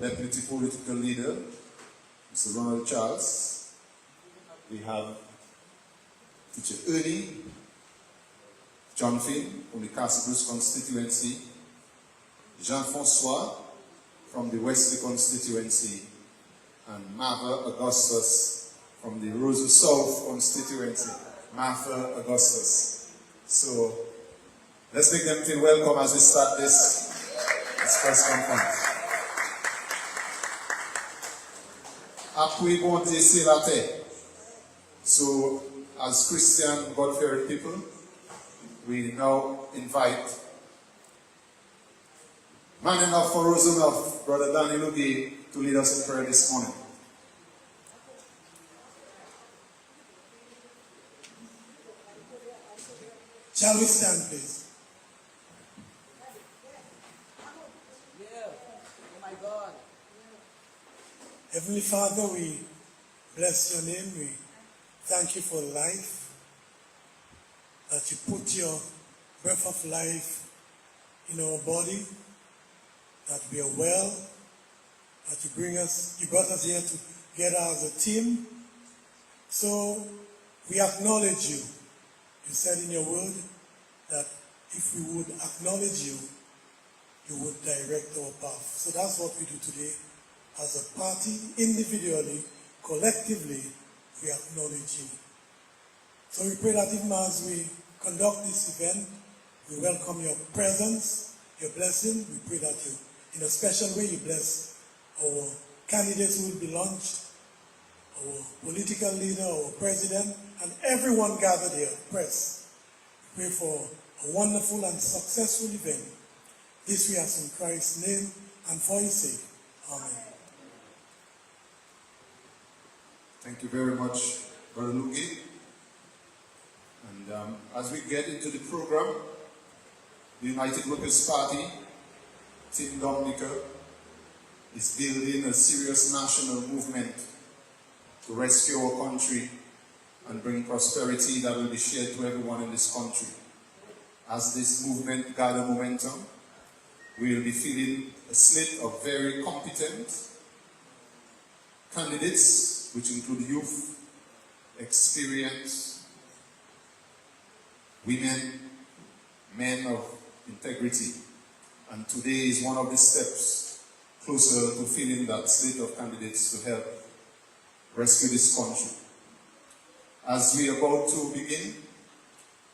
Deputy Political Leader, Mr. Ronald Charles. We have Teacher Ernie, John Finn from the Castle Bruce constituency, Jean-François from the Wesley constituency, and Martha Augustus from the Roseau South constituency. Martha Augustus. So let's make them feel welcome as we start this press conference. Après bonté c'est la terre. So as Christian God-fearing people, we now invite man enough for Rose enough, Brother Danny Lugi, to lead us in prayer this morning. Shall we stand, please? Yeah. Oh my God. Heavenly Father, we bless your name. We thank you for life, that you put your breath of life in our body, that we are well, that you brought us here together as a team. So we acknowledge you. You said in your word that if we would acknowledge you, you would direct our path. So that's what we do today. As a party, individually, collectively, we acknowledge you. So we pray that even as we conduct this event, we welcome your presence, your blessing. We pray that you, in a special way, you bless our candidates who will be launched, our political leader, our president, and everyone gathered here, press. We pray for a wonderful and successful event. This we ask in Christ's name and for his sake. Amen. Thank you very much, Brother Lugi. And as we get into the program, the United Workers' Party, Team Dominica, is building a serious national movement to rescue our country and bring prosperity that will be shared to everyone in this country. As this movement gathers momentum, we will be filling a slate of very competent candidates, which include youth, experience, women, men of integrity. And today is one of the steps closer to filling that slate of candidates to help rescue this country. As we are about to begin,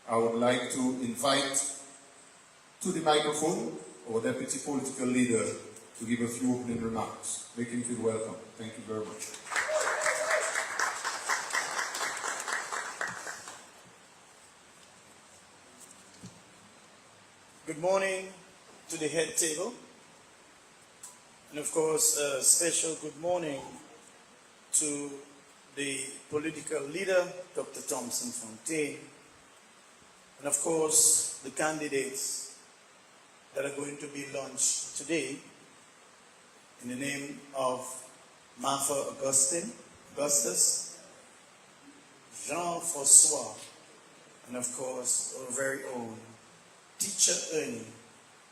I would like to invite to the microphone our Deputy Political Leader to give a few opening remarks. Make him feel welcome. Thank you very much. Good morning to the head table, and of course a special good morning to the political leader, Dr. Thompson Fontaine, and of course the candidates that are going to be launched today in the name of Martha Augustus, Jean-François, and of course our very own Teacher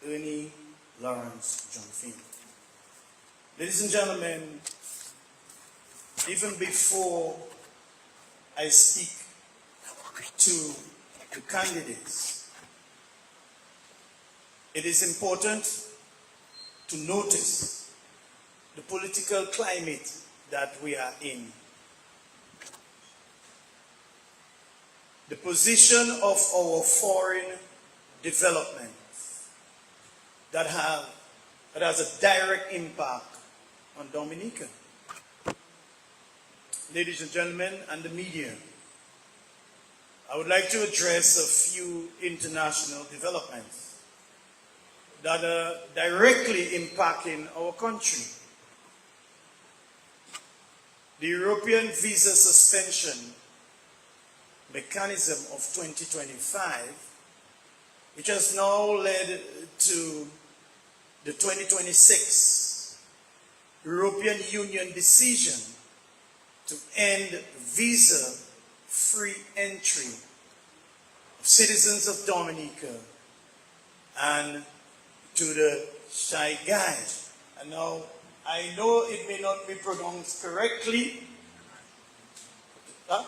Ernie Lawrence John Finn. Ladies and gentlemen, even before I speak to the candidates, it is important to notice the political climate that we are in. The position of our foreign development that has a direct impact on Dominica. Ladies and gentlemen, and the media, I would like to address a few international developments that are directly impacting our country. The European visa suspension mechanism of 2025, which has now led to the 2026 European Union decision to end visa-free entry of citizens of Dominica and to the Shy Guy. And now I know it may not be pronounced correctly. Huh?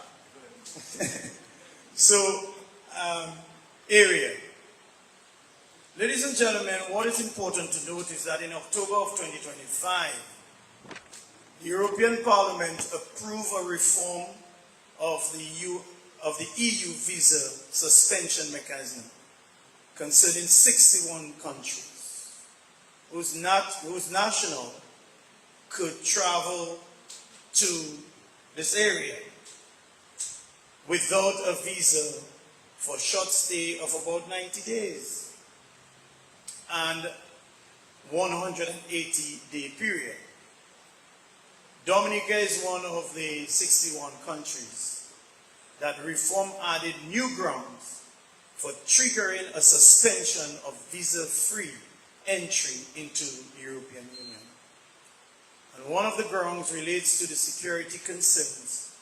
So, area. Ladies and gentlemen, what is important to note is that in October of 2025, the European Parliament approved a reform of the EU visa suspension mechanism concerning 61 countries whose national could travel to this area without a visa for a short stay of about 90 days and 180-day period. Dominica is one of the 61 countries that reform added new grounds for triggering a suspension of visa-free entry into the European Union. And one of the grounds relates to the security concerns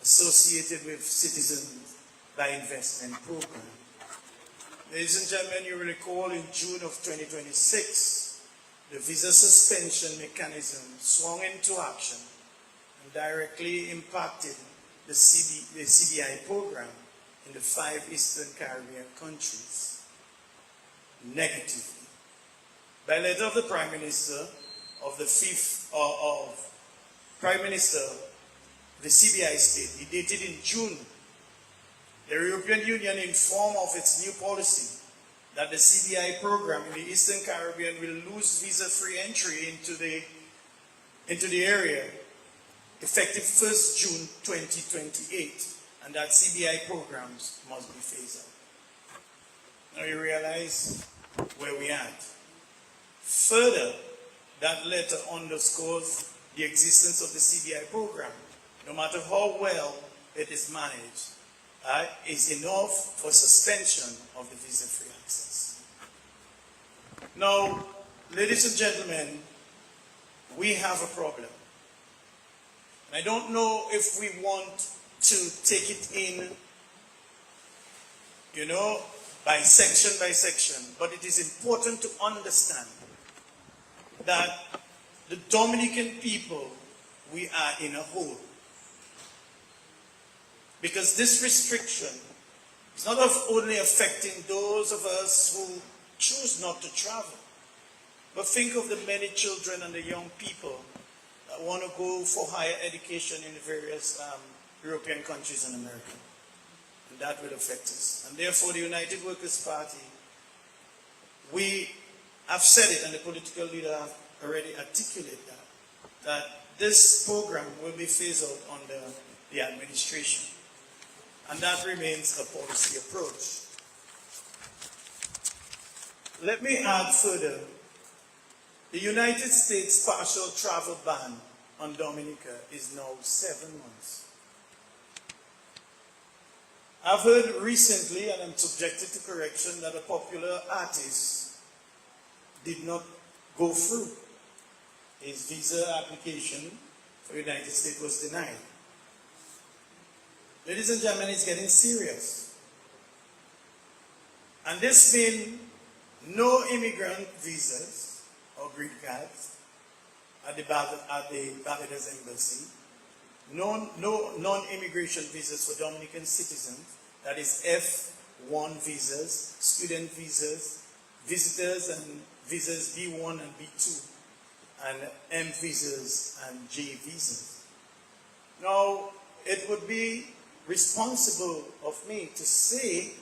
associated with citizens by investment program. Ladies and gentlemen, you will recall in June of 2026, the visa suspension mechanism swung into action and directly impacted the CBI program in the 5 Eastern Caribbean countries negatively. By letter of the Prime Minister of the Prime Minister of the CBI state, he dated in June, the European Union informed of its new policy that the CBI program in the Eastern Caribbean will lose visa-free entry into the area effective 1st June 2028, and that CBI programs must be phased out. Now you realize where we are. Further, that letter underscores the existence of the CBI program, no matter how well it is managed, is enough for suspension of the visa-free access. Now, ladies and gentlemen, we have a problem. I don't know if we want to take it in, by section, but it is important to understand that the Dominican people, we are in a hole. Because this restriction is not only affecting those of us who choose not to travel, but think of the many children and the young people that want to go for higher education in the various European countries and America. And that will affect us. And therefore, the United Workers' Party, we have said it, and the political leader have already articulated that this program will be phased out under the administration. And that remains a policy approach. Let me add further, the United States partial travel ban on Dominica is now 7 months. I've heard recently, and I'm subjected to correction, that a popular artist did not go through. His visa application for the United States was denied. Ladies and gentlemen, it's getting serious. And there's been no immigrant visas or green cards at the Barbados Embassy, no non-immigration visas for Dominican citizens, that is F1 visas, student visas, visitors and visas B1 and B2, and M visas and J visas. Now, it would be responsible of me to say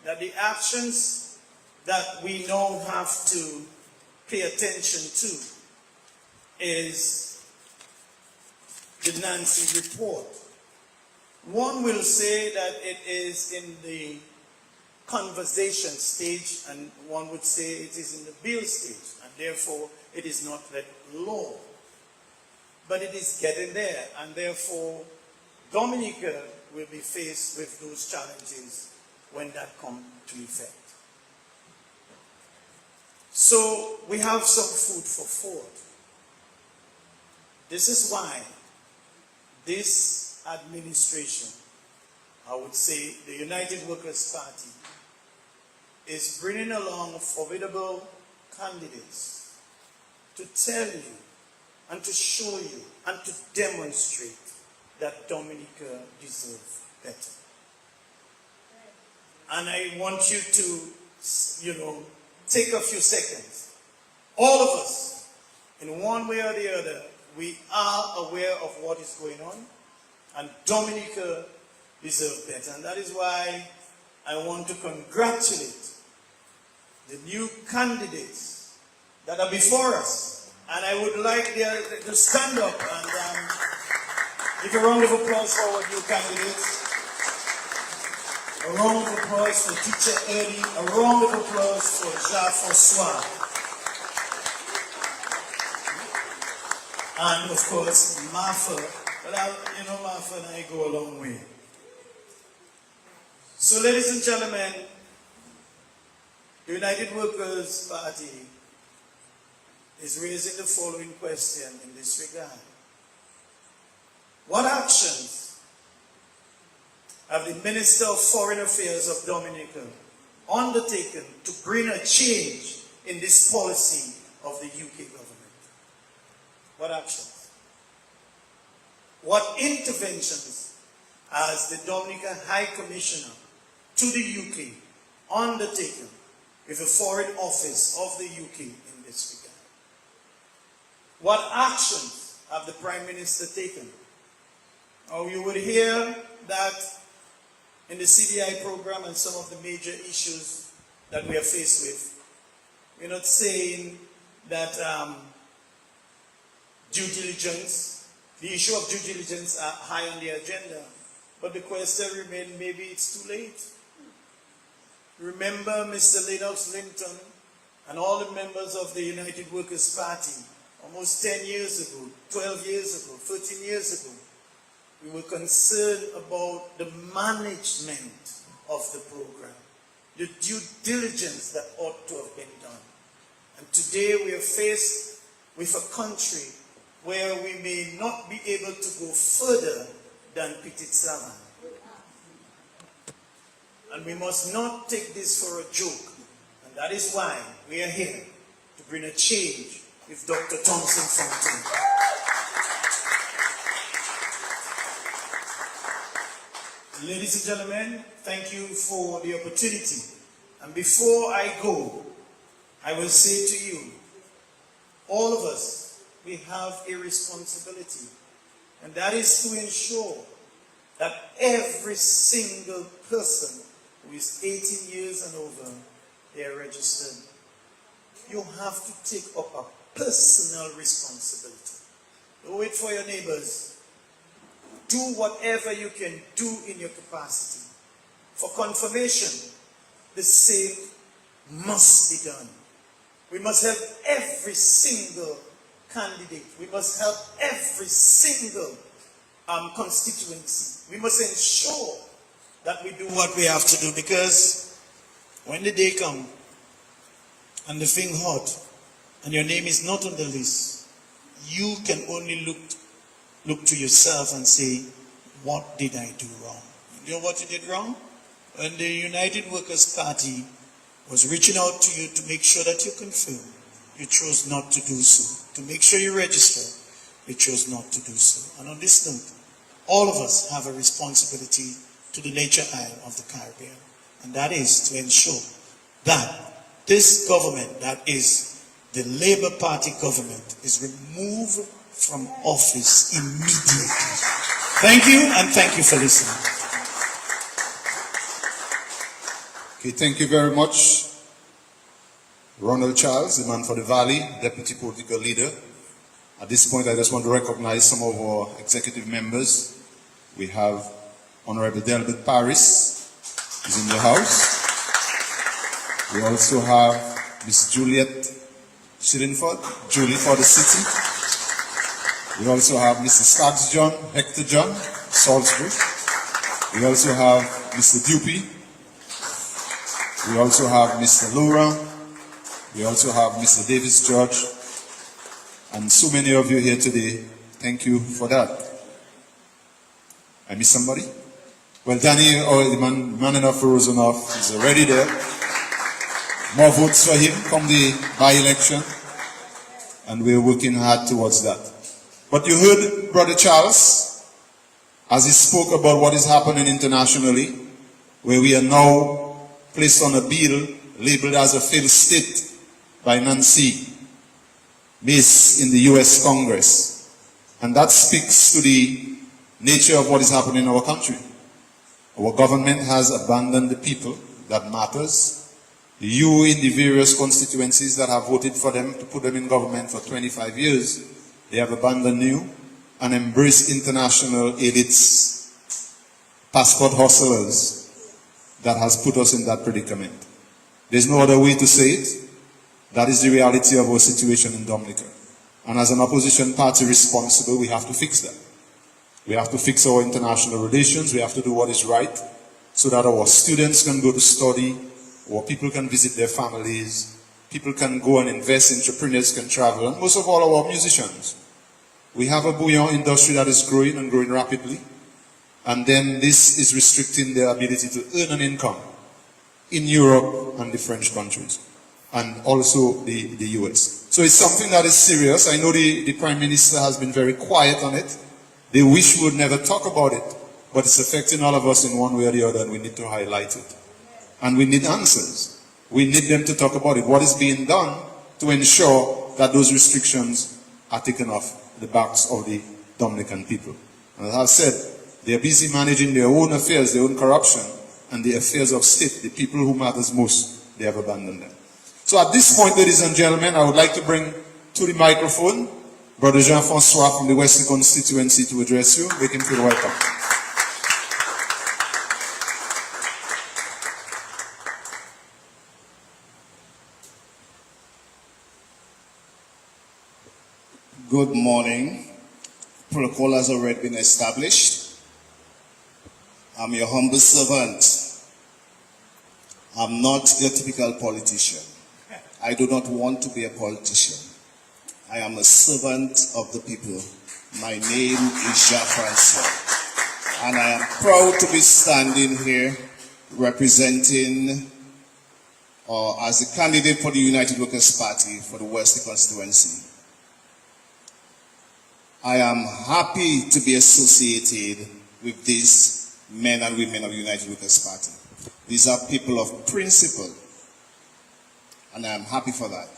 that the actions that we now have to pay attention to is the Nancy report. One will say that it is in the conversation stage, and one would say it is in the bill stage, and therefore it is not yet law. But it is getting there, and therefore Dominica will be faced with those challenges when that comes to effect. So we have some food for thought. This is why this administration, I would say the United Workers' Party, is bringing along formidable candidates to tell you and to show you and to demonstrate that Dominica deserves better. And I want you to, take a few seconds. All of us, in one way or the other, we are aware of what is going on, and Dominica deserves better. And that is why I want to congratulate the new candidates that are before us. And I would like them to stand up and give a round of applause for our new candidates. A round of applause for Teacher Eddie. A round of applause for Jean-François. And of course, Martha. Well, Martha and I go a long way. So, ladies and gentlemen, the United Workers' Party is raising the following question in this regard. What actions have the Minister of Foreign Affairs of Dominica undertaken to bring a change in this policy of the UK government? What actions? What interventions has the Dominica High Commissioner to the UK undertaken with the Foreign Office of the UK in this regard? What actions have the Prime Minister taken? Oh, you would hear that in the CBI program and some of the major issues that we are faced with. We're not saying that due diligence, the issue of due diligence are high on the agenda, but the question remains, maybe it's too late. Remember Mr. Lennox Linton and all the members of the United Workers' Party almost 10 years ago, 12 years ago, 13 years ago. We were concerned about the management of the program, the due diligence that ought to have been done. And today we are faced with a country where we may not be able to go further than Petit Savane. And we must not take this for a joke. And that is why we are here to bring a change with Dr. Thompson Fontaine. Ladies and gentlemen, thank you for the opportunity. And before I go, I will say to you, all of us, we have a responsibility. And that is to ensure that every single person who is 18 years and over, they are registered. You have to take up a personal responsibility. Do it for your neighbors. Do whatever you can do in your capacity. For confirmation, the same must be done. We must help every single candidate. We must help every single constituency. We must ensure that we do what we have to do, because when the day comes and the thing hot and your name is not on the list, you can only look to yourself and say, what did I do wrong? You know what you did wrong? When the United Workers' Party was reaching out to you to make sure that you confirm, you chose not to do so. To make sure you register, you chose not to do so. And on this note, all of us have a responsibility to the Nature Isle of the Caribbean. And that is to ensure that this government, that is the Labour Party government, is removed from office immediately. Thank you, and thank you for listening. Okay, thank you very much. Ronald Charles, the man for the Valley, Deputy Political Leader. At this point, I just want to recognize some of our executive members. We have Honorable Delbert Paris, is in the house. We also have Miss Juliet Shillingford, Julie for the city. We also have Mr. Skaggs John, Hector John, Salisbury. We also have Mr. Dupey. We also have Mr. Laurent. We also have Mr. Davis George. And so many of you here today. Thank you for that. I miss somebody? Well, Danny, the man enough for Rosenhoff, is already there. More votes for him come the by-election. And we're working hard towards that. But you heard Brother Charles as he spoke about what is happening internationally, where we are now placed on a bill labeled as a failed state by Nancy based in the US Congress. And that speaks to the nature of what is happening in our country. Our government has abandoned the people that matters. You in the various constituencies that have voted for them to put them in government for 25 years, they have abandoned you and embraced international elites, passport hustlers that has put us in that predicament. There's no other way to say it. That is the reality of our situation in Dominica. And as an opposition party responsible, we have to fix that. We have to fix our international relations. We have to do what is right so that our students can go to study, our people can visit their families, people can go and invest, entrepreneurs can travel, and most of all our musicians. We have a buoyant industry that is growing and growing rapidly. And then this is restricting their ability to earn an income in Europe and the French countries, and also the US. So it's something that is serious. I know the Prime Minister has been very quiet on it. They wish we would never talk about it, but it's affecting all of us in one way or the other, and we need to highlight it. And we need answers. We need them to talk about it. What is being done to ensure that those restrictions are taken off the backs of the Dominican people? And as I've said, they are busy managing their own affairs, their own corruption, and the affairs of state, the people who matters most, they have abandoned them. So at this point, ladies and gentlemen, I would like to bring to the microphone Brother Jean-Francois from the Western constituency to address you. Make him feel welcome. Good morning. Protocol has already been established. I'm your humble servant. I'm not your typical politician. I do not want to be a politician. I am a servant of the people. My name is Jean-Francois. And I am proud to be standing here representing or as the candidate for the United Workers' Party for the Western constituency. I am happy to be associated with these men and women of the United Workers' Party. These are people of principle, and I am happy for that.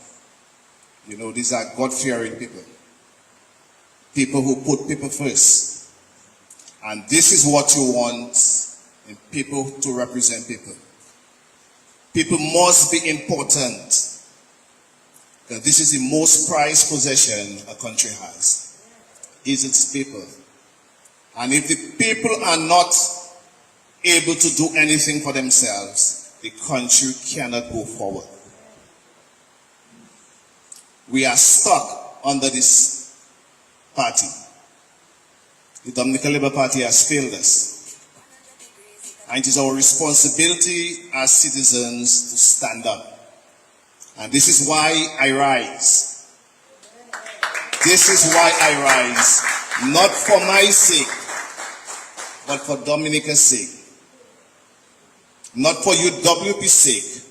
You know, these are God-fearing people. People who put people first. And this is what you want in people to represent people. People must be important, because this is the most prized possession a country has. Is its people. And if the people are not able to do anything for themselves, the country cannot go forward. We are stuck under this party. The Dominican Labour Party has failed us. And it is our responsibility as citizens to stand up. And this is why I rise. This is why I rise, not for my sake, but for Dominica's sake. Not for UWP's sake,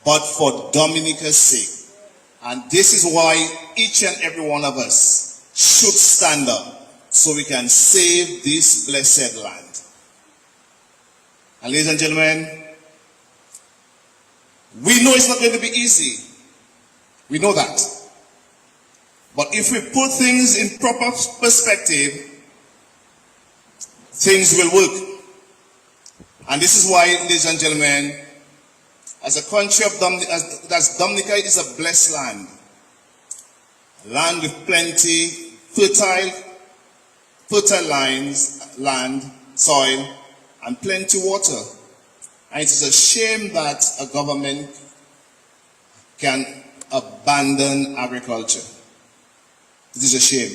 but for Dominica's sake. And this is why each and every one of us should stand up so we can save this blessed land. And ladies and gentlemen, we know it's not going to be easy. We know that. But if we put things in proper perspective, things will work. And this is why, ladies and gentlemen, as a country of Dominica is a blessed land. Land with plenty, fertile land, soil, and plenty water. And it is a shame that a government can abandon agriculture. It is a shame.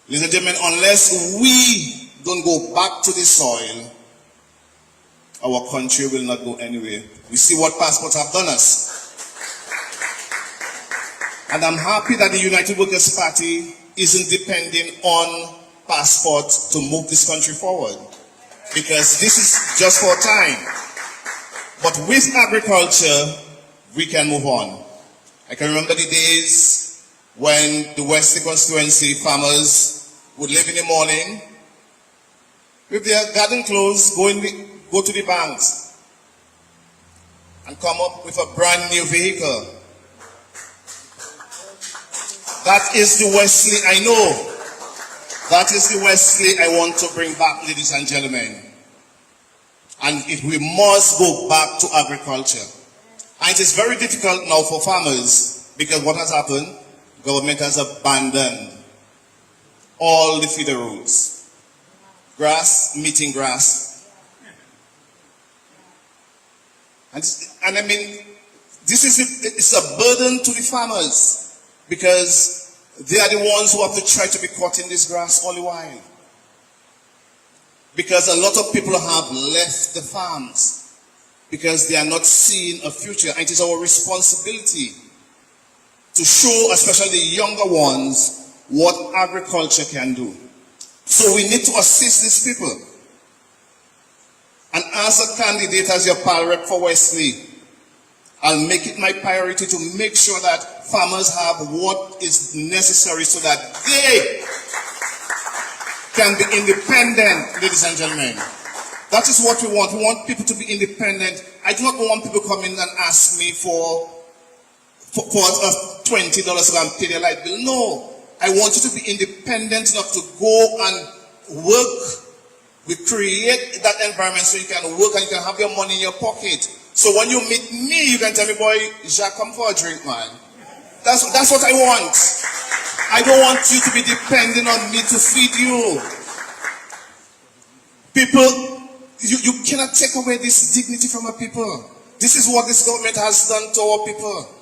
Ladies and gentlemen, unless we don't go back to the soil, our country will not go anywhere. We see what passports have done us. And I'm happy that the United Workers' Party isn't depending on passports to move this country forward. Because this is just for time. But with agriculture, we can move on. I can remember the days when the Western constituency farmers would leave in the morning with their garden clothes, go to the banks and come up with a brand new vehicle. That is the Wesley I know. That is the Wesley I want to bring back, ladies and gentlemen. And we must go back to agriculture. And it is very difficult now for farmers because what has happened? Government has abandoned all the feeder roads. Grass meeting grass. And I mean, it's a burden to the farmers because they are the ones who have to try to be caught in this grass all the while. Because a lot of people have left the farms because they are not seeing a future. And it is our responsibility to show, especially the younger ones, what agriculture can do. So we need to assist these people. And as a candidate, as your pal rep for Wesley, I'll make it my priority to make sure that farmers have what is necessary so that they can be independent, ladies and gentlemen. That is what we want. We want people to be independent. I do not want people coming and ask me for $20 to go and pay their light bill. No. I want you to be independent enough to go and work. We create that environment so you can work and you can have your money in your pocket. So when you meet me, you can tell me, boy, Jacques, come for a drink, man. That's what I want. I don't want you to be dependent on me to feed you. People, you cannot take away this dignity from our people. This is what this government has done to our people.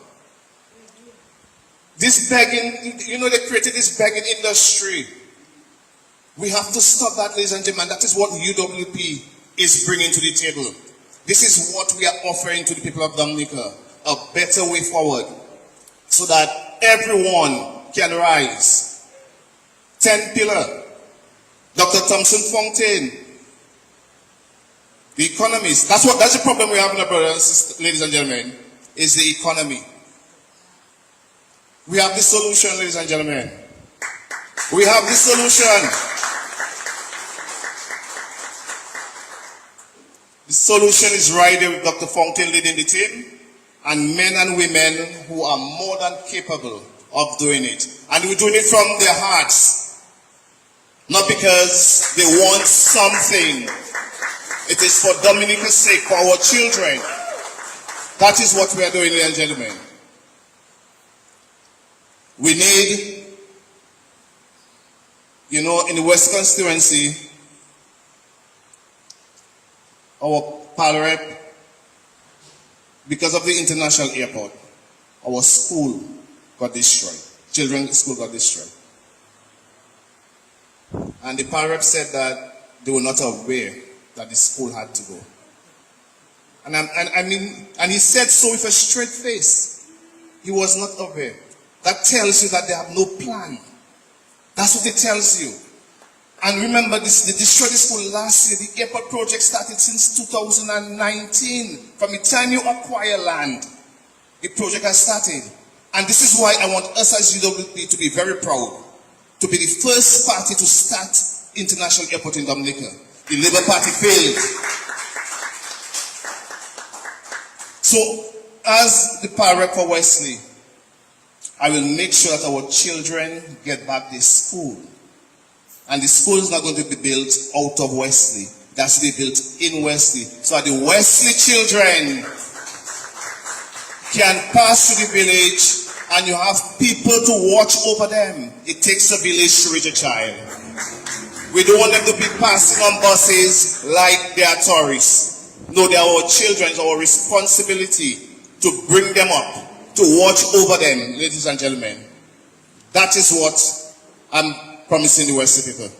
This begging, they created this begging industry. We have to stop that, ladies and gentlemen. That is what UWP is bringing to the table. This is what we are offering to the people of Dominica. A better way forward. So that everyone can rise. 10 pillar. Dr. Thompson Fontaine. The economies. That's the problem we have, brothers and sisters, ladies and gentlemen, is the economy. We have the solution, ladies and gentlemen. We have the solution. The solution is right there with Dr. Fontaine leading the team and men and women who are more than capable of doing it. And we're doing it from their hearts. Not because they want something. It is for Dominica's sake, for our children. That is what we are doing, ladies and gentlemen. We need, in the West constituency, our pal rep, because of the international airport, our school got destroyed. Children's school got destroyed. And the pal rep said that they were not aware that the school had to go. And he said so with a straight face. He was not aware. That tells you that they have no plan. That's what it tells you. And remember, they destroyed the school last year. The airport project started since 2019. From the time you acquire land, the project has started. And this is why I want us as UWP to be very proud to be the first party to start international airport in Dominica. The Labour Party failed. So, as the power rep for Wesley, I will make sure that our children get back to school. And the school is not going to be built out of Wesley. It has to be built in Wesley. So that the Wesley children can pass through the village and you have people to watch over them. It takes a village to reach a child. We don't want them to be passing on buses like they are tourists. No, they are our children. It's our responsibility to bring them up, to watch over them, ladies and gentlemen. That is what I'm promising the Wesley people.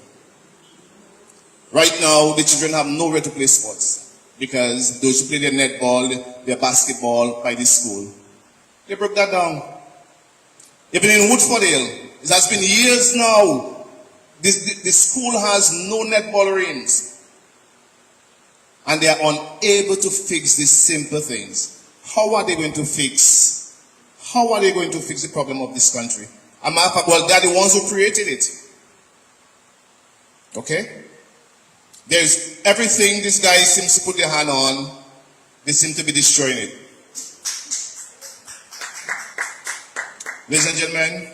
Right now, the children have nowhere to play sports because those who play their netball, their basketball by this school, they broke that down. They've been in Woodfordale. It has been years now. The school has no netball rings. And they are unable to fix these simple things. How are they going to fix? How are they going to fix the problem of this country? Well, they are the ones who created it. Okay? There's everything these guys seem to put their hand on, they seem to be destroying it. Ladies and gentlemen,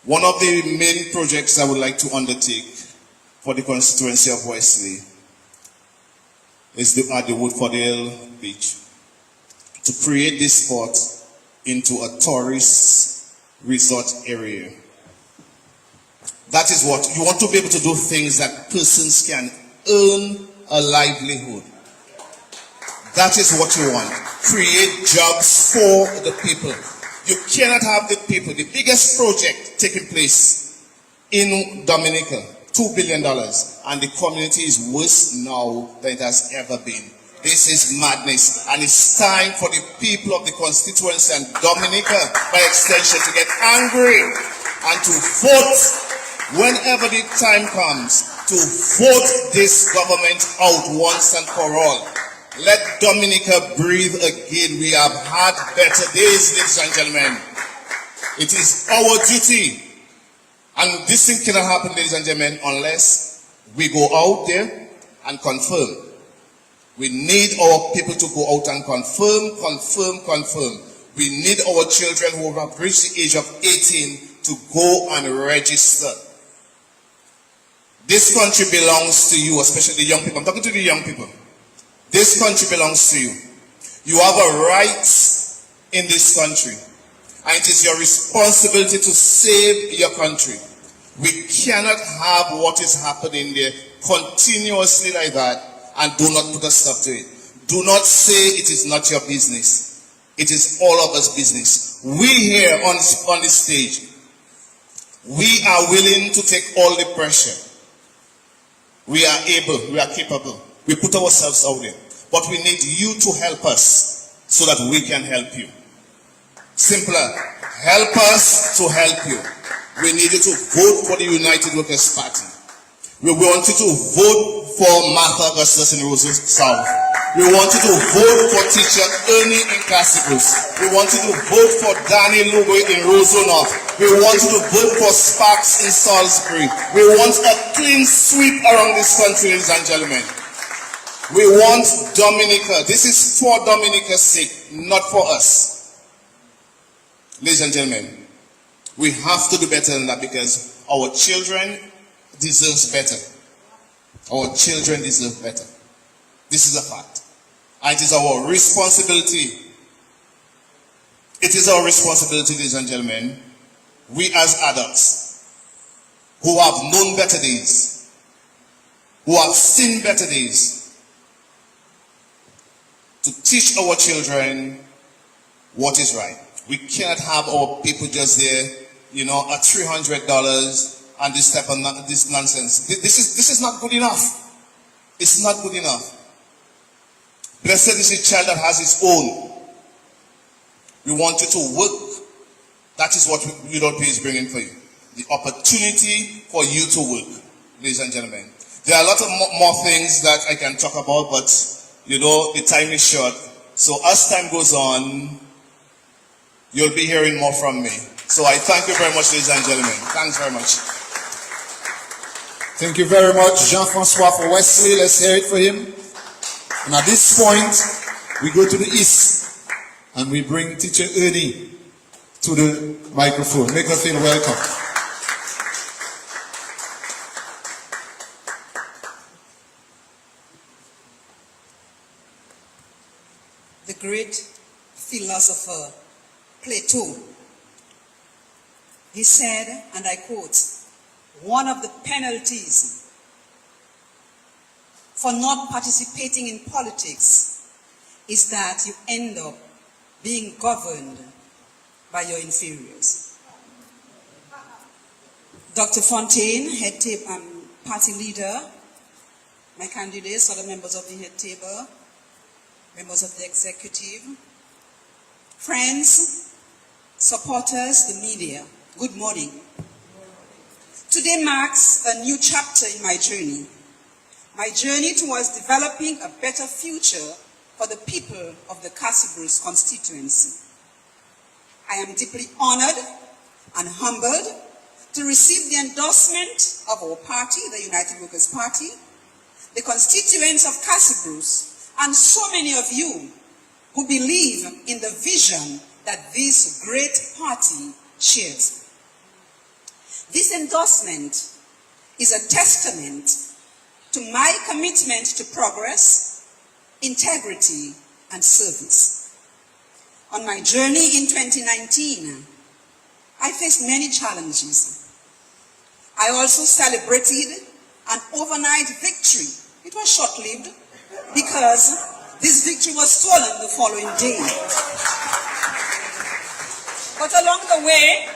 one of the main projects I would like to undertake for the constituency of Wesley is at the Woodfordale Beach, to create this spot into a tourist resort area. That is what you want, to be able to do things that persons can earn a livelihood. That is what you want. Create jobs for the people. You cannot have the people. The biggest project taking place in Dominica, $2 billion, and the community is worse now than it has ever been. This is madness, and it's time for the people of the constituency and Dominica, by extension, to get angry and to vote whenever the time comes to vote this government out once and for all. Let Dominica breathe again. We have had better days, ladies and gentlemen. It is our duty. And this thing cannot happen, ladies and gentlemen, unless we go out there and confirm. We need our people to go out and confirm. We need our children who have reached the age of 18 to go and register. This country belongs to you, especially the young people. I'm talking to the young people. This country belongs to you. You have a right in this country, and it is your responsibility to save your country. We cannot have what is happening there continuously like that and do not put a stop to it. Do not say it is not your business. It is all of us business. We here on this stage, we are willing to take all the pressure. We are able, we are capable. We put ourselves out there. But we need you to help us so that we can help you. Simpler, help us to help you. We need you to vote for the United Workers' Party. We want you to vote for Martha Augustus in Roseau South. We want you to vote for teacher Ernie in Cassibus. We want you to vote for Danny Lugo in Roseau North. We want you to vote for Sparks in Salisbury. We want a clean sweep around this country, ladies and gentlemen. We want Dominica. This is for Dominica's sake, not for us. Ladies and gentlemen, we have to do better than that, because our children deserve better. Our children deserve better. This is a fact. And it is our responsibility. It is our responsibility, ladies and gentlemen, we as adults who have known better days, who have seen better days, to teach our children what is right. We cannot have our people just there, at $300 and this type of this nonsense. This is not good enough. It's not good enough. Blessed is the child that has his own. We want you to work. That is what UWP is bringing for you. The opportunity for you to work, ladies and gentlemen. There are a lot of more things that I can talk about, but the time is short. So as time goes on, you'll be hearing more from me. So I thank you very much, ladies and gentlemen. Thanks very much. Thank you very much, Jean-Francois for Wesley. Let's hear it for him. And at this point, we go to the east and we bring Teacher Ernie to the microphone. Make her feel welcome. The great philosopher Plato, he said, and I quote, "One of the penalties for not participating in politics is that you end up being governed by your inferiors." Dr. Fontaine, head table, party leader, my candidates, other members of the head table, members of the executive, friends, supporters, the media, good morning. Today marks a new chapter in my journey towards developing a better future for the people of the Cassibus constituency. I am deeply honored and humbled to receive the endorsement of our party, the United Workers' Party, the constituents of Castle-Bruce, and so many of you who believe in the vision that this great party shares. This endorsement is a testament to my commitment to progress, integrity, and service. On my journey in 2019, I faced many challenges. I also celebrated an overnight victory. It was short-lived because this victory was stolen the following day. But along the way,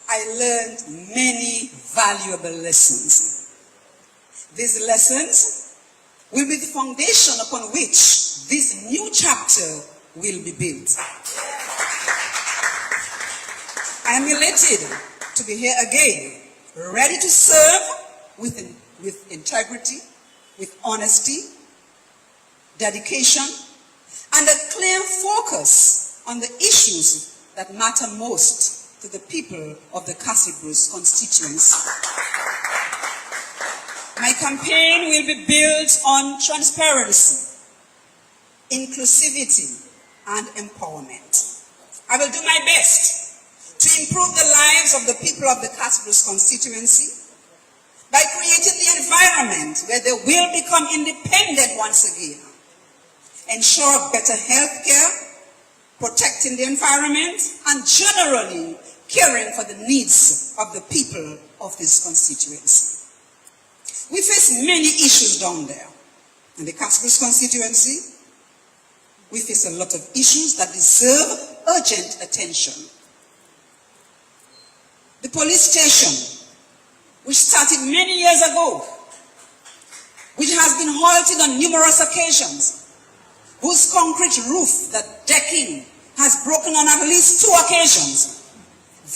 I learned many valuable lessons. These lessons will be the foundation upon which this new chapter will be built. I am elated to be here again, ready to serve with integrity, with honesty, dedication, and a clear focus on the issues that matter most to the people of the Castle-Bruce constituency. My campaign will be built on transparency, inclusivity, and empowerment. I will do my best to improve the lives of the people of the Castle-Bruce constituency by creating the environment where they will become independent once again, ensure better health care, protecting the environment, and generally caring for the needs of the people of this constituency. We face many issues down there in the Castle-Bruce constituency. We face a lot of issues that deserve urgent attention. The police station, which started many years ago, which has been halted on numerous occasions, whose concrete roof, the decking, has broken on at least 2 occasions,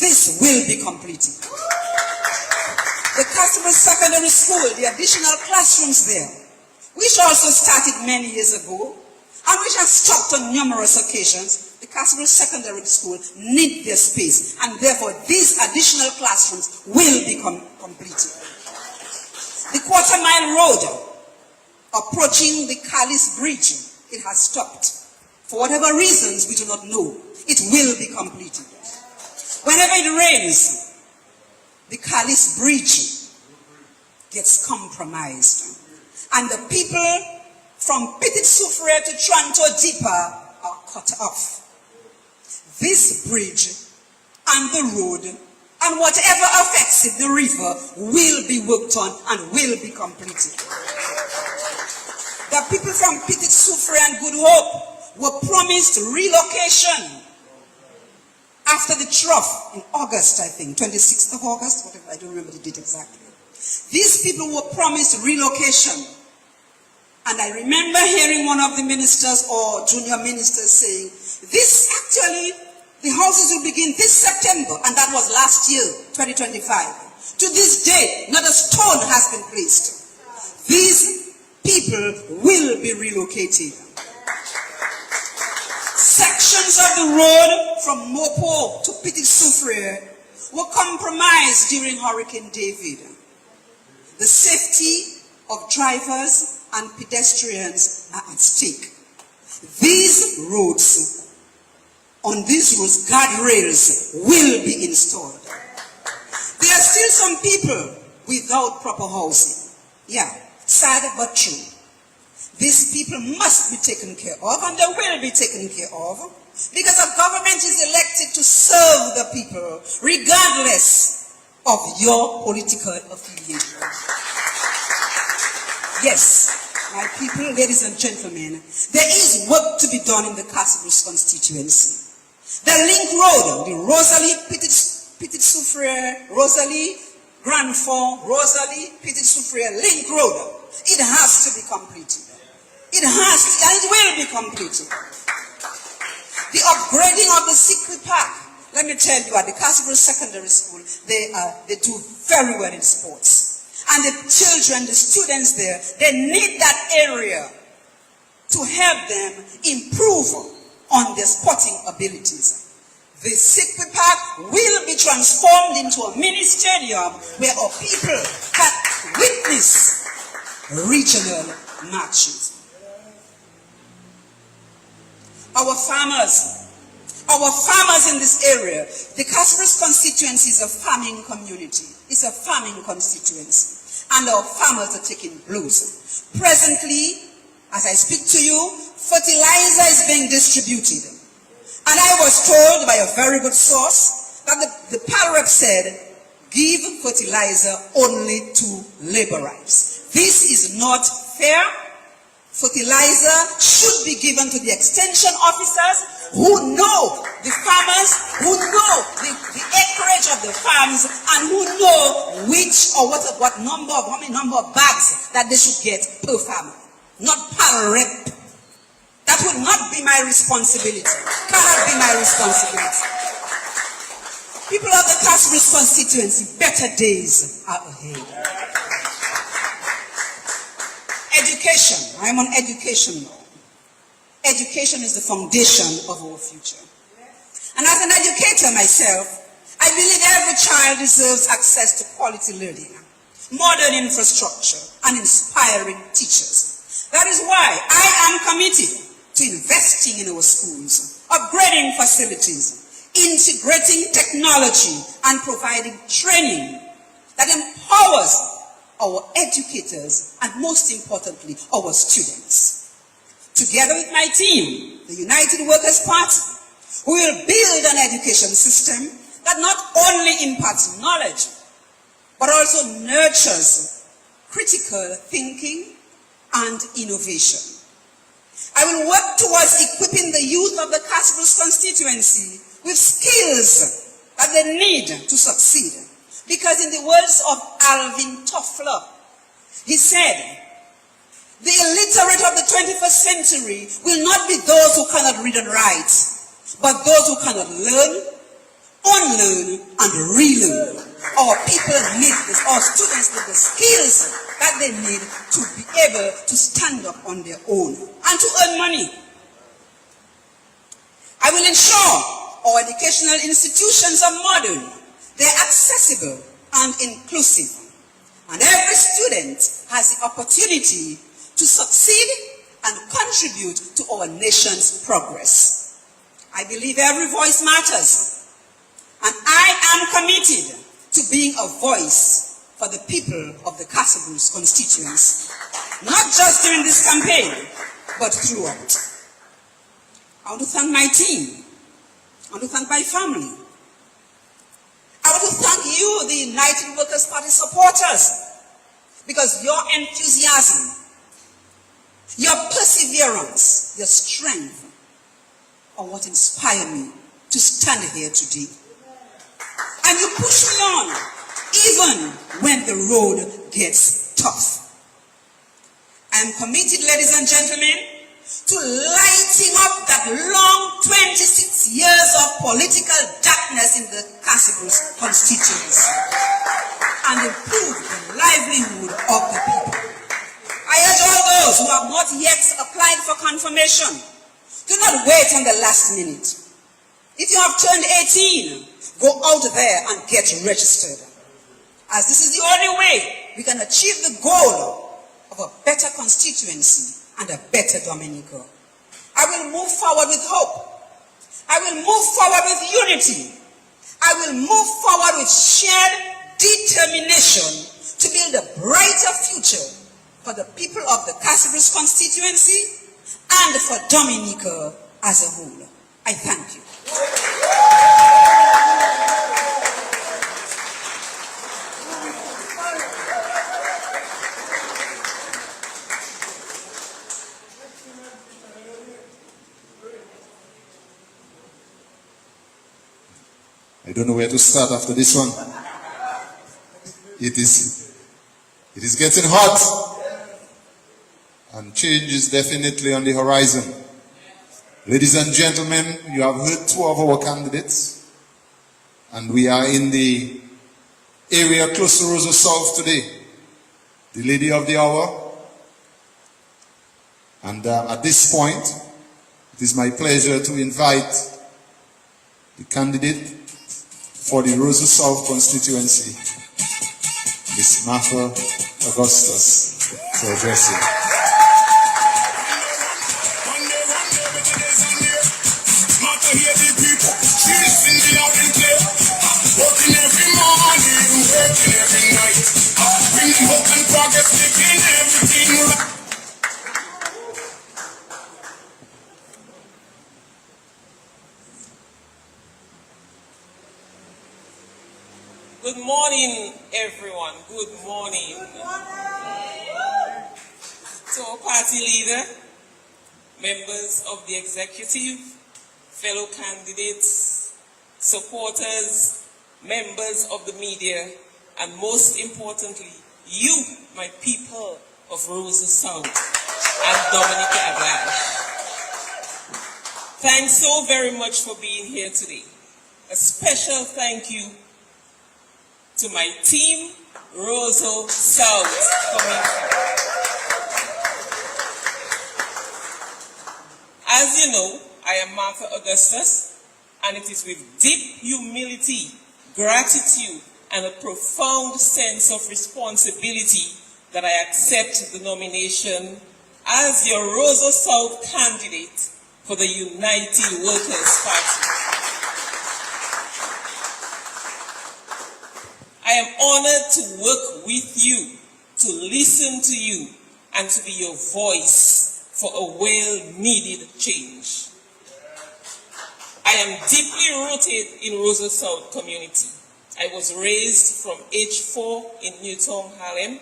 this will be completed. The Castle-Bruce Secondary School, the additional classrooms there, which also started many years ago, and which has stopped on numerous occasions, the Castle-Bruce Secondary School need their space, and therefore these additional classrooms will be completed. The quarter-mile road approaching the Callis Bridge, it has stopped. For whatever reasons we do not know, it will be completed. Whenever it rains, the Callis Bridge gets compromised, and the people from Petit Soufriere to Tranto Deeper are cut off. This bridge and the road and whatever affects it, the river, will be worked on and will be completed. The people from Petit Soufriere and Good Hope were promised relocation after the trough in August, I think, 26th of August, whatever, I don't remember the date exactly. These people were promised relocation. And I remember hearing one of the ministers or junior ministers saying, this actually, the houses will begin this September, and that was last year, 2025. To this day, not a stone has been placed. These people will be relocated. Sections of the road from Mopo to Petit Soufriere were compromised during Hurricane David. The safety of drivers and pedestrians are at stake. These roads, on these roads, guardrails will be installed. There are still some people without proper housing. Yeah, sad but true. These people must be taken care of, and they will be taken care of, because a government is elected to serve the people, regardless of your political affiliation. Yes, my people, ladies and gentlemen, there is work to be done in the Castle-Bruce constituency. The link road, the Rosalie, Petit Soufriere, Rosalie, Grand Fond, Rosalie, Petit Soufriere link road, it has to be completed. It has to, and it will be completed. The upgrading of the Secret Park, let me tell you, at the Castle-Bruce Secondary School, they do very well in sports. And the children, the students there, they need that area to help them improve on their sporting abilities. The Sikwi Park will be transformed into a mini stadium where our people can witness regional matches. Our farmers in this area, the Casper's constituency is a farming community. It's a farming constituency. And our farmers are taking blows. Presently, as I speak to you, fertilizer is being distributed. And I was told by a very good source that the PAL rep said, give fertilizer only to laborers. This is not fair. Fertilizer should be given to the extension officers who know the farmers, who know the acreage of the farms, and who know which or how many number of bags that they should get per farmer. Not PAL rep. That would not be my responsibility. Cannot be my responsibility. People of the Casper's constituency, better days are ahead. Education. I'm on education now. Education is the foundation of our future. And as an educator myself, I believe every child deserves access to quality learning, modern infrastructure, and inspiring teachers. That is why I am committed to investing in our schools, upgrading facilities, integrating technology, and providing training that empowers our educators and, most importantly, our students. Together with my team, the United Workers' Party, we will build an education system that not only imparts knowledge, but also nurtures critical thinking and innovation. I will work towards equipping the youth of the Casper's constituency with skills that they need to succeed. Because in the words of Alvin Toffler, he said, the illiterate of the 21st century will not be those who cannot read and write, but those who cannot learn, unlearn, and relearn. Our people need this, our students need the skills that they need to be able to stand up on their own and to earn money. I will ensure our educational institutions are modern, they're accessible and inclusive, and every student has the opportunity to succeed and contribute to our nation's progress. I believe every voice matters, and I am committed to being a voice for the people of the Casper's constituency, not just during this campaign, but throughout. I want to thank my team. I want to thank my family. I want to thank you, the United Workers' Party supporters, because your enthusiasm, your perseverance, your strength are what inspire me to stand here today. And you push me on, even when the road gets tough. I am committed, ladies and gentlemen, to lighting up that long 26 years of political darkness in the Casper's constituency and improve the livelihood of the people. I urge all those who have not yet applied for confirmation, do not wait on the last minute. If you have turned 18, go out there and get registered, as this is the only way we can achieve the goal of a better constituency and a better Dominica. I will move forward with hope. I will move forward with unity. I will move forward with shared determination to build a brighter future for the people of the Casper's constituency and for Dominica as a whole. I thank you. I don't know where to start after this one. It is getting hot, and change is definitely on the horizon. Ladies and gentlemen, you have heard two of our candidates, and we are in the area close to Rosa South today. The lady of the hour. And at this point, it is my pleasure to invite the candidate for the Roseau South constituency, Ms. Martha Augustus, to address you. Hear the people, she listen loud and clear. Working every morning, working every night. Bringing hope and progress, making everything right. Good morning, everyone. Good morning. To our party leader, members of the executive, fellow candidates, supporters, members of the media, and most importantly, you, my people of Roseau South and Dominica at large. Thanks so very much for being here today. A special thank you to my team, Roseau South Community. As you know, I am Martha Augustus, and it is with deep humility, gratitude, and a profound sense of responsibility that I accept the nomination as your Roseau South candidate for the United Workers' Party. I am honored to work with you, to listen to you, and to be your voice for a well-needed change. I am deeply rooted in Roseau South community. I was raised from age 4 in Newtown, Harlem,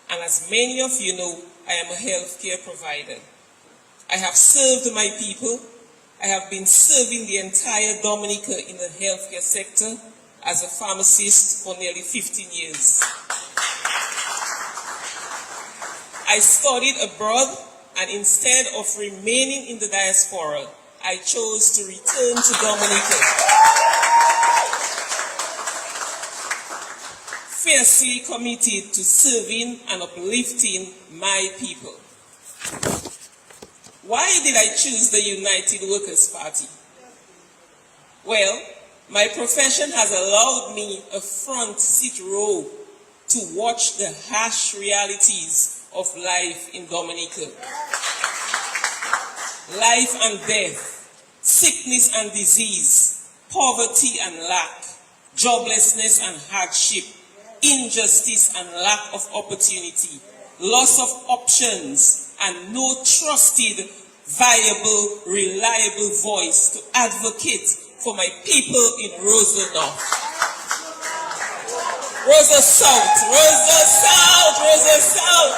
and as many of you know, I am a healthcare provider. I have served my people. I have been serving the entire Dominica in the healthcare sector as a pharmacist for nearly 15 years. I studied abroad, and instead of remaining in the diaspora, I chose to return to Dominica, fiercely committed to serving and uplifting my people. Why did I choose the United Workers' Party? Well, my profession has allowed me a front seat row to watch the harsh realities of life in Dominica. Life and death, sickness and disease, poverty and lack, joblessness and hardship, injustice and lack of opportunity, loss of options, and no trusted, viable, reliable voice to advocate for my people in Roseau North. Roseau South, Roseau South, Roseau South.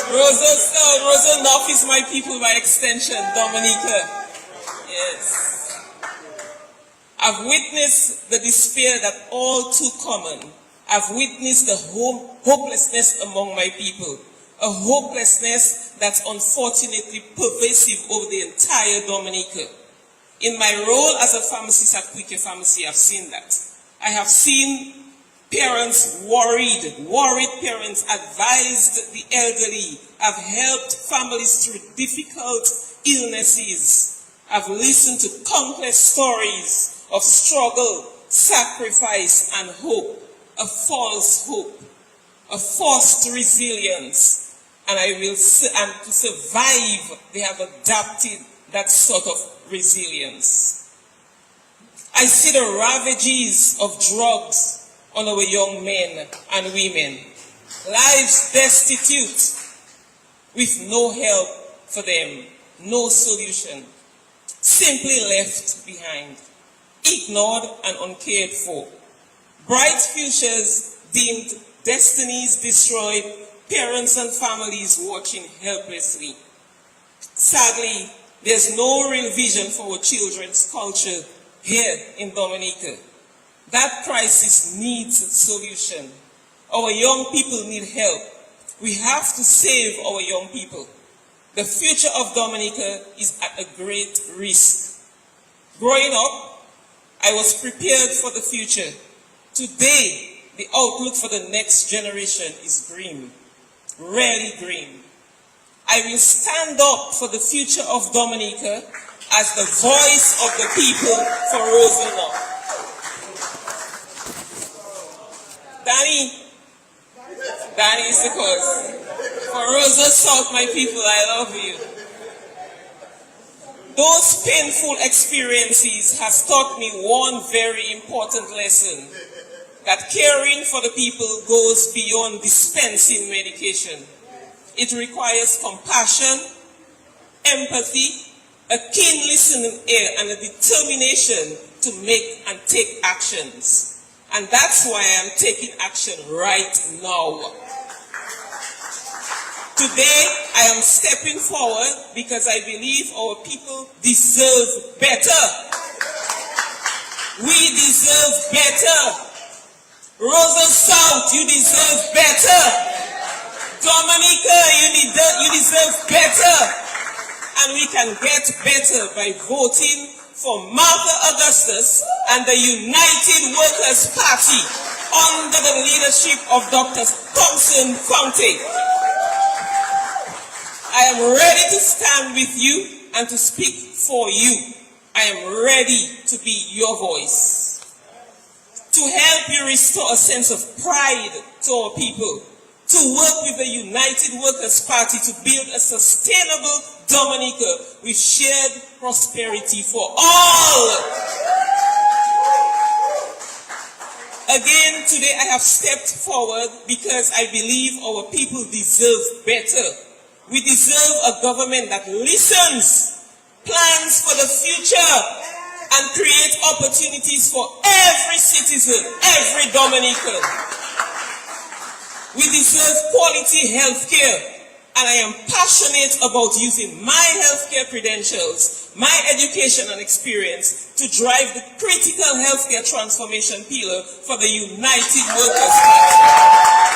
Roseau South, Roseau North is my people by extension, Dominica. Yes. I've witnessed the despair that all too common. I've witnessed the hopelessness among my people. A hopelessness that's unfortunately pervasive over the entire Dominica. In my role as a pharmacist at Quick Pharmacy, I've seen that. I have seen parents worried parents advised the elderly. I've helped families through difficult illnesses. I've listened to countless stories of struggle, sacrifice, and hope. A false hope, a forced resilience, and to survive, they have adapted that sort of resilience. I see the ravages of drugs on our young men and women, lives destitute, with no help for them, no solution, simply left behind, ignored and uncared for. Bright futures deemed, destinies destroyed, parents and families watching helplessly. Sadly, there's no real vision for our children's culture here in Dominica. That crisis needs a solution. Our young people need help. We have to save our young people. The future of Dominica is at a great risk. Growing up, I was prepared for the future. Today, the outlook for the next generation is grim, really grim. I will stand up for the future of Dominica as the voice of the people for Rosa North. Danny is the cause. For Rosa South, my people, I love you. Those painful experiences has taught me one very important lesson, that caring for the people goes beyond dispensing medication. It requires compassion, empathy, a keen listening ear, and a determination to make and take actions. And that's why I'm taking action right now. Today, I am stepping forward because I believe our people deserve better. We deserve better. Rosa South, you deserve better. Dominica, you deserve better. And we can get better by voting for Martha Augustus and the United Workers' Party under the leadership of Dr. Thompson Fonte. I am ready to stand with you and to speak for you. I am ready to be your voice. To help you restore a sense of pride to our people. To work with the United Workers' Party to build a sustainable Dominica with shared prosperity for all. Again, today I have stepped forward because I believe our people deserve better. We deserve a government that listens, plans for the future, and creates opportunities for every citizen, every Dominican. We deserve quality health care, and I am passionate about using my healthcare credentials, my education and experience to drive the critical healthcare transformation pillar for the United Workers' Party.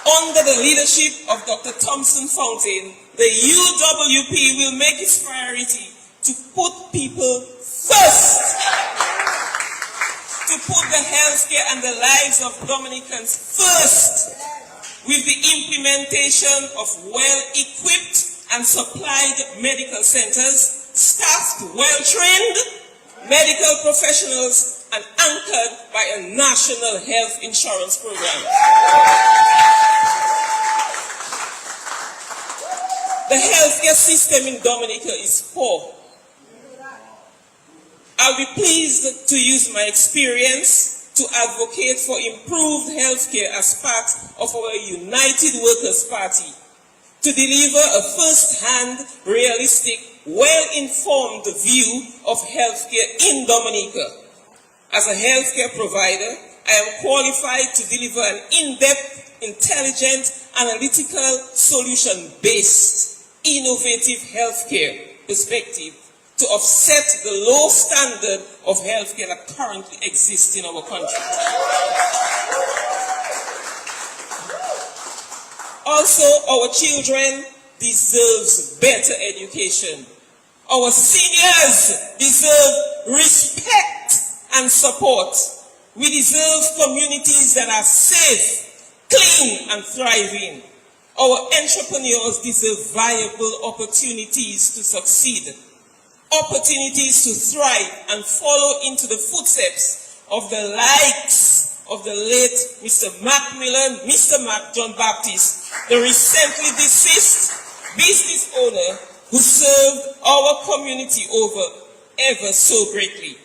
Under the leadership of Dr. Thompson Fountain, the UWP will make its priority to put people first. To put the healthcare and the lives of Dominicans first, with the implementation of well-equipped and supplied medical centers, staffed, well-trained medical professionals, and anchored by a national health insurance program. The healthcare system in Dominica is poor. I'll be pleased to use my experience to advocate for improved healthcare as part of our United Workers' Party, to deliver a first-hand, realistic, well-informed view of healthcare in Dominica. As a healthcare provider, I am qualified to deliver an in-depth, intelligent, analytical, solution-based, innovative healthcare perspective to offset the low standard of healthcare that currently exists in our country. Also, our children deserve better education. Our seniors deserve respect and support. We deserve communities that are safe, clean, and thriving. Our entrepreneurs deserve viable opportunities to succeed, opportunities to thrive and follow into the footsteps of the likes of the late Mr. Macmillan, Mr. Mac John Baptist, the recently deceased business owner who served our community ever so greatly.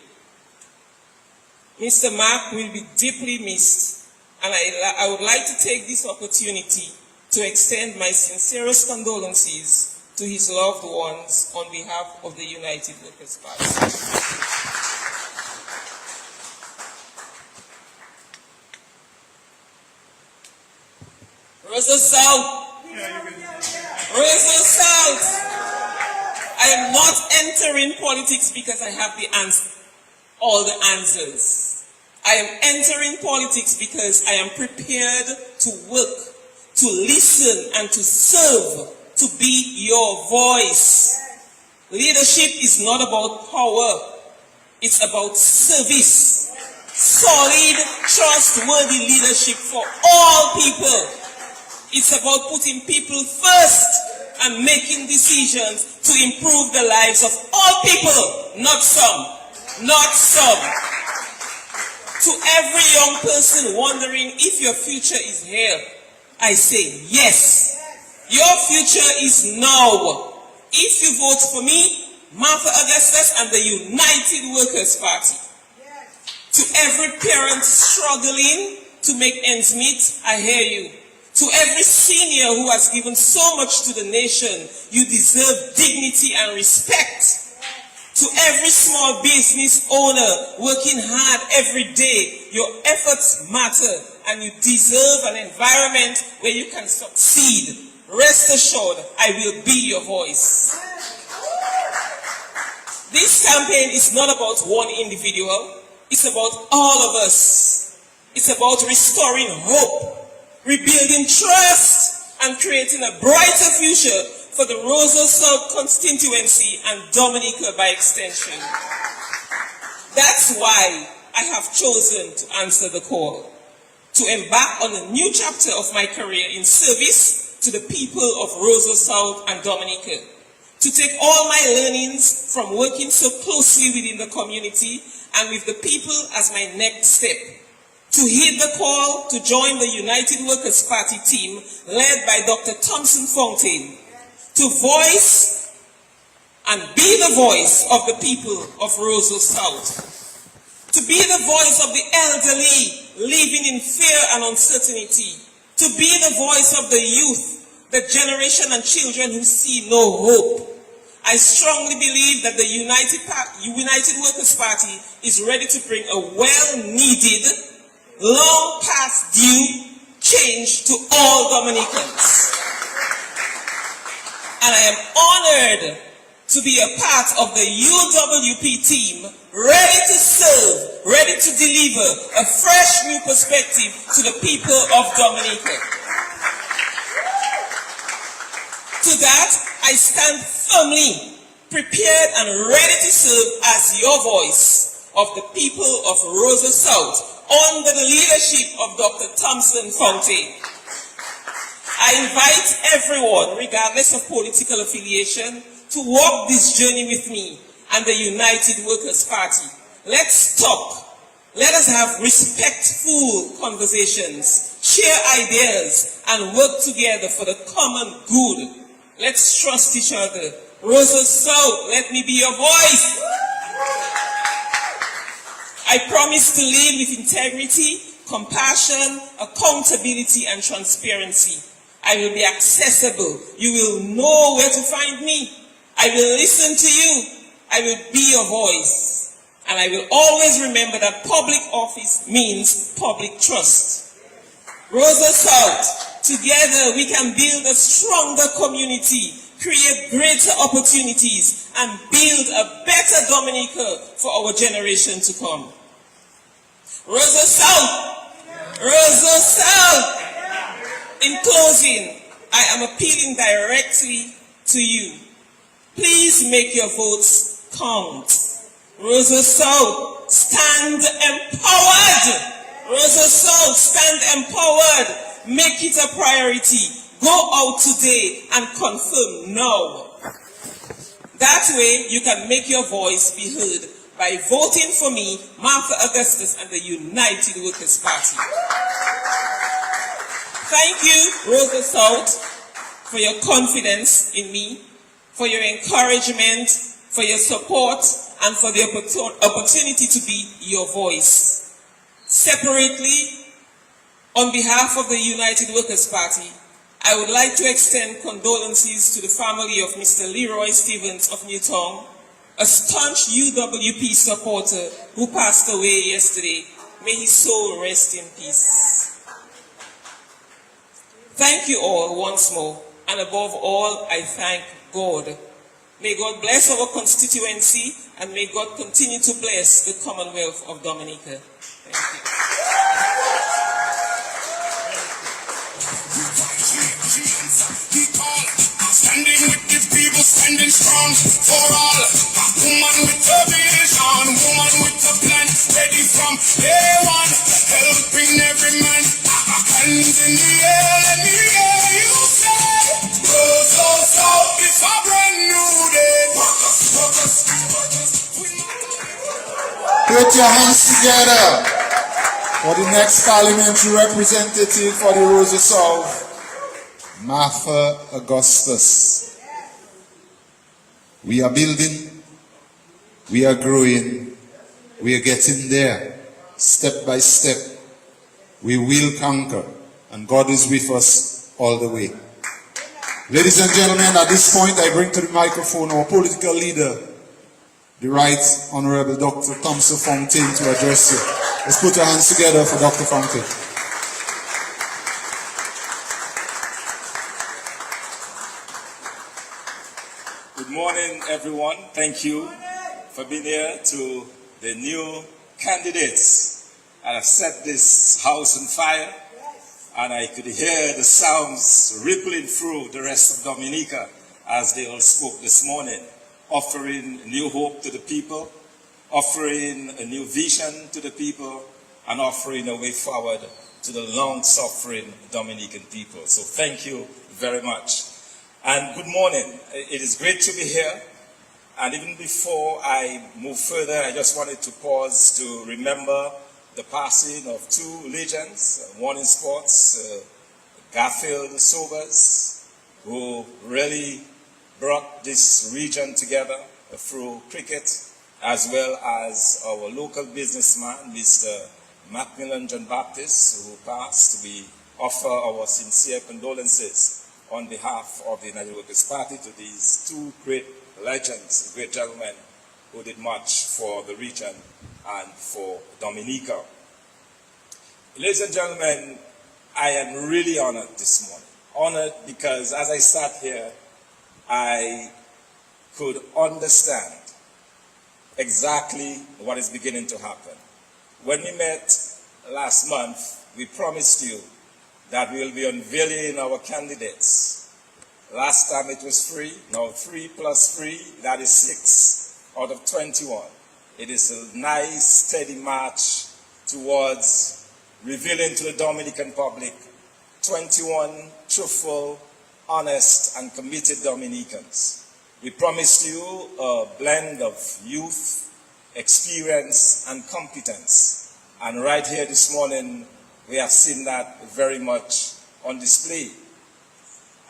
Mr. Mac will be deeply missed, and I would like to take this opportunity to extend my sincerest condolences to his loved ones on behalf of the United Workers' Party. Rosa South. Rosa South. I am not entering politics because I have all the answers. I am entering politics because I am prepared to work, to listen, and to serve, to be your voice. Leadership is not about power. It's about service. Solid, trustworthy leadership for all people. It's about putting people first and making decisions to improve the lives of all people, not some, not some. To every young person wondering if your future is here, I say yes. Your future is now. If you vote for me, Martha Augustus and the United Workers' Party. To every parent struggling to make ends meet, I hear you. To every senior who has given so much to the nation, you deserve dignity and respect. To every small business owner working hard every day, your efforts matter and you deserve an environment where you can succeed. Rest assured, I will be your voice. This campaign is not about one individual. It's about all of us. It's about restoring hope, rebuilding trust, and creating a brighter future for the Roseau South constituency and Dominica by extension. That's why I have chosen to answer the call, to embark on a new chapter of my career in service to the people of Roseau South and Dominica, to take all my learnings from working so closely within the community and with the people as my next step, to heed the call to join the United Workers' Party team led by Dr. Thompson Fontaine, to voice and be the voice of the people of Roseau South, to be the voice of the elderly living in fear and uncertainty, to be the voice of the youth, the generation and children who see no hope. I strongly believe that the United Workers' Party is ready to bring a well-needed, long past due change to all Dominicans. And I am honored to be a part of the UWP team, ready to serve, ready to deliver a fresh new perspective to the people of Dominica. To that, I stand firmly prepared and ready to serve as your voice of the people of Roseau South under the leadership of Dr. Thompson Fontaine. I invite everyone, regardless of political affiliation, to walk this journey with me and the United Workers' Party. Let's talk. Let us have respectful conversations, share ideas, and work together for the common good. Let's trust each other. Roseau South, let me be your voice. I promise to lead with integrity, compassion, accountability, and transparency. I will be accessible. You will know where to find me. I will listen to you. I will be your voice. And I will always remember that public office means public trust. Roseau South, together we can build a stronger community, create greater opportunities, and build a better Dominica for our generation to come. Roseau South! Roseau South! In closing, I am appealing directly to you. Please make your votes count. Roseau South, stand empowered. Roseau South, stand empowered. Make it a priority. Go out today and confirm now. That way, you can make your voice be heard by voting for me, Martha Augustus, and the United Workers' Party. Thank you, Roseau South, for your confidence in me, for your encouragement, for your support, and for the opportunity to be your voice. Separately, on behalf of the United Workers' Party, I would like to extend condolences to the family of Mr. Leroy Stevens of Newtown, a staunch UWP supporter who passed away yesterday. May his soul rest in peace. Thank you all once more, and above all, I thank God. May God bless our constituency, and may God continue to bless the Commonwealth of Dominica. Thank you. Standing with the people, standing strong for all. Woman with a vision, woman with a plan, ready from day one, helping every man. Hands in the air, let me hear you say, Roseau South. Put your hands together for the next parliamentary representative for the Rosa South, Martha Augustus. We are building, we are growing, we are getting there, step by step. We will conquer, and God is with us all the way. Ladies and gentlemen, at this point I bring to the microphone our political leader, the Right Honorable Dr. Thompson Fontaine, to address you. Let's put our hands together for Dr. Fontaine. Good morning, everyone. Thank you for being here to the new candidates. I have set this house on fire, and I could hear the sounds rippling through the rest of Dominica as they all spoke this morning, offering new hope to the people, offering a new vision to the people, and offering a way forward to the long-suffering Dominican people. So thank you very much. And good morning. It is great to be here. And even before I move further, I just wanted to pause to remember the passing of two legends, one in sports, Garfield Sobers, who really brought this region together through cricket, as well as our local businessman, Mr. Macmillan John Baptist, who passed. We offer our sincere condolences on behalf of the United Workers' Party to these two great legends, great gentlemen who did much for the region and for Dominica. Ladies and gentlemen, I am really honored this morning. Honored because as I sat here, I could understand exactly what is beginning to happen. When we met last month, we promised you that we will be unveiling our candidates. Last time it was 3, now 3 plus 3, that is 6 out of 21. It is a nice, steady march towards revealing to the Dominican public 21 truthful, honest, and committed Dominicans. We promised you a blend of youth, experience, and competence. And right here this morning, we have seen that very much on display.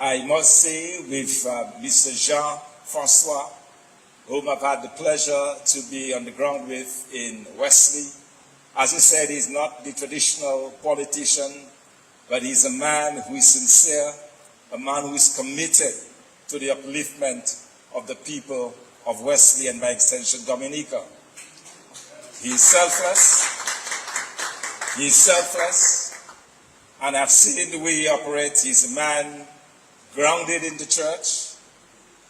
I must say with Mr. Jean-Francois, whom I've had the pleasure to be on the ground with in Wesley. As he said, he's not the traditional politician, but he's a man who is sincere, a man who is committed to the upliftment of the people of Wesley and by extension Dominica. He is selfless. He is selfless, and I've seen the way he operates. He's a man grounded in the church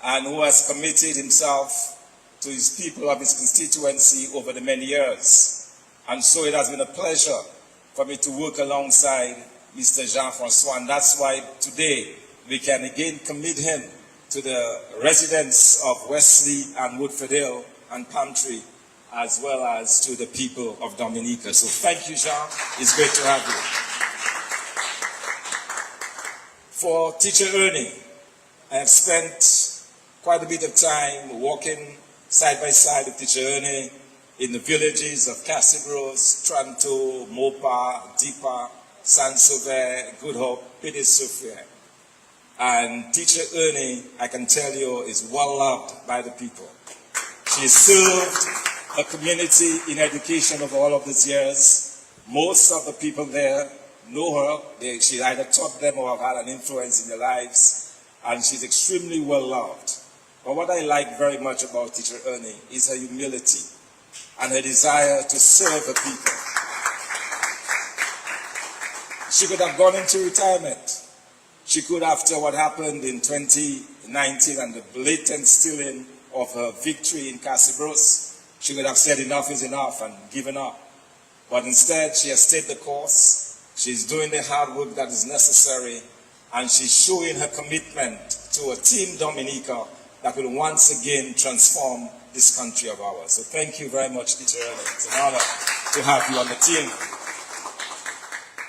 and who has committed himself to his people of his constituency over the many years. And so it has been a pleasure for me to work alongside Mr. Jean-Francois, and that's why today we can again commit him to the residents of Wesley and Woodford Hill and Pantry, as well as to the people of Dominica. So thank you, Jean. It's great to have you. For Teacher Ernie, I have spent quite a bit of time walking side by side with Teacher Ernie in the villages of Casibros, Tranto, Mopa, Deepa, San Sauvé, Good Hope, Petit Soufrière. And Teacher Ernie, I can tell you, is well loved by the people. She served a community in education over all of these years. Most of the people there know her. She either taught them or have had an influence in their lives, and she's extremely well loved. But what I like very much about Teacher Ernie is her humility and her desire to serve the people. She could have gone into retirement. She could, after what happened in 2019 and the blatant stealing of her victory in Casibros, she could have said enough is enough and given up. But instead, she has stayed the course. She's doing the hard work that is necessary, and she's showing her commitment to a Team Dominica that will once again transform this country of ours. So thank you very much, Teacher Ernie. It's an honor to have you on the team.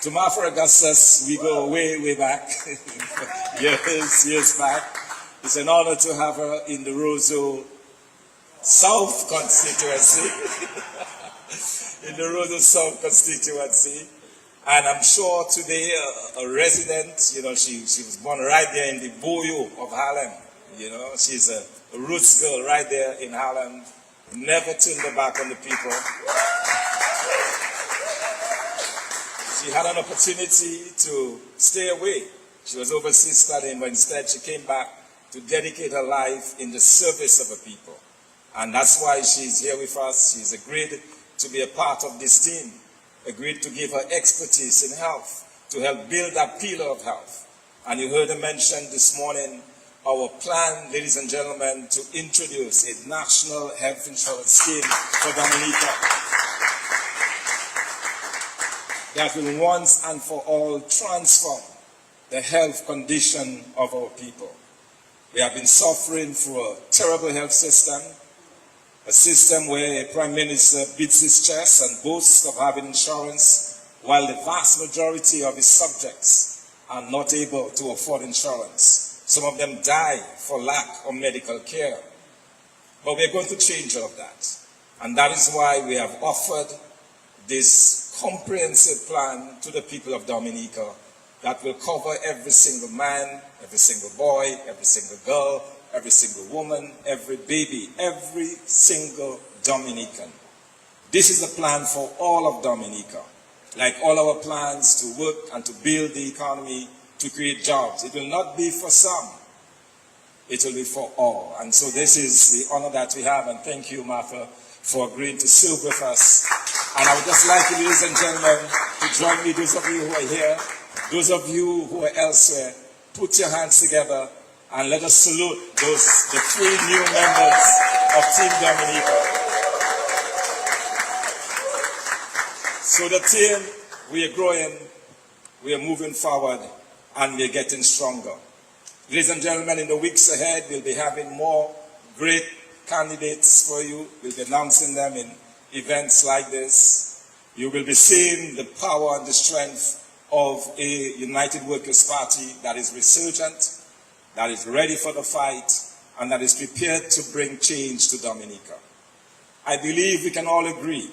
To Martha Augustus, we go way, way back, years back. It's an honor to have her in the Roseau South constituency. in the Rosa South constituency. And I'm sure today a resident, you know, she was born right there in the Boyo of Harlem. You know, she's a roots girl right there in Harlem. Never turned her back on the people. She had an opportunity to stay away. She was overseas studying, but instead she came back to dedicate her life in the service of the people. And that's why she's here with us. She's agreed to be a part of this team, agreed to give her expertise in health, to help build that pillar of health. And you heard her mention this morning our plan, ladies and gentlemen, to introduce a national health insurance scheme for Dominica that will once and for all transform the health condition of our people. We have been suffering through a terrible health system, a system where a prime minister beats his chest and boasts of having insurance, while the vast majority of his subjects are not able to afford insurance. Some of them die for lack of medical care. But we're going to change all of that. And that is why we have offered this comprehensive plan to the people of Dominica that will cover every single man, every single boy, every single girl, every single woman, every baby, every single Dominican. This is a plan for all of Dominica. Like all our plans to work and to build the economy, to create jobs. It will not be for some. It will be for all. And so this is the honor that we have. And thank you, Martha, for agreeing to serve with us. And I would just like you, ladies and gentlemen, to join me, those of you who are here, those of you who are elsewhere, put your hands together and let us salute the 3 new members of Team Dominica. So the team, we are growing, we are moving forward, and we are getting stronger. Ladies and gentlemen, in the weeks ahead, we'll be having more great candidates for you. We'll be announcing them in events like this. You will be seeing the power and the strength of a United Workers' Party that is resurgent, that is ready for the fight, and that is prepared to bring change to Dominica. I believe we can all agree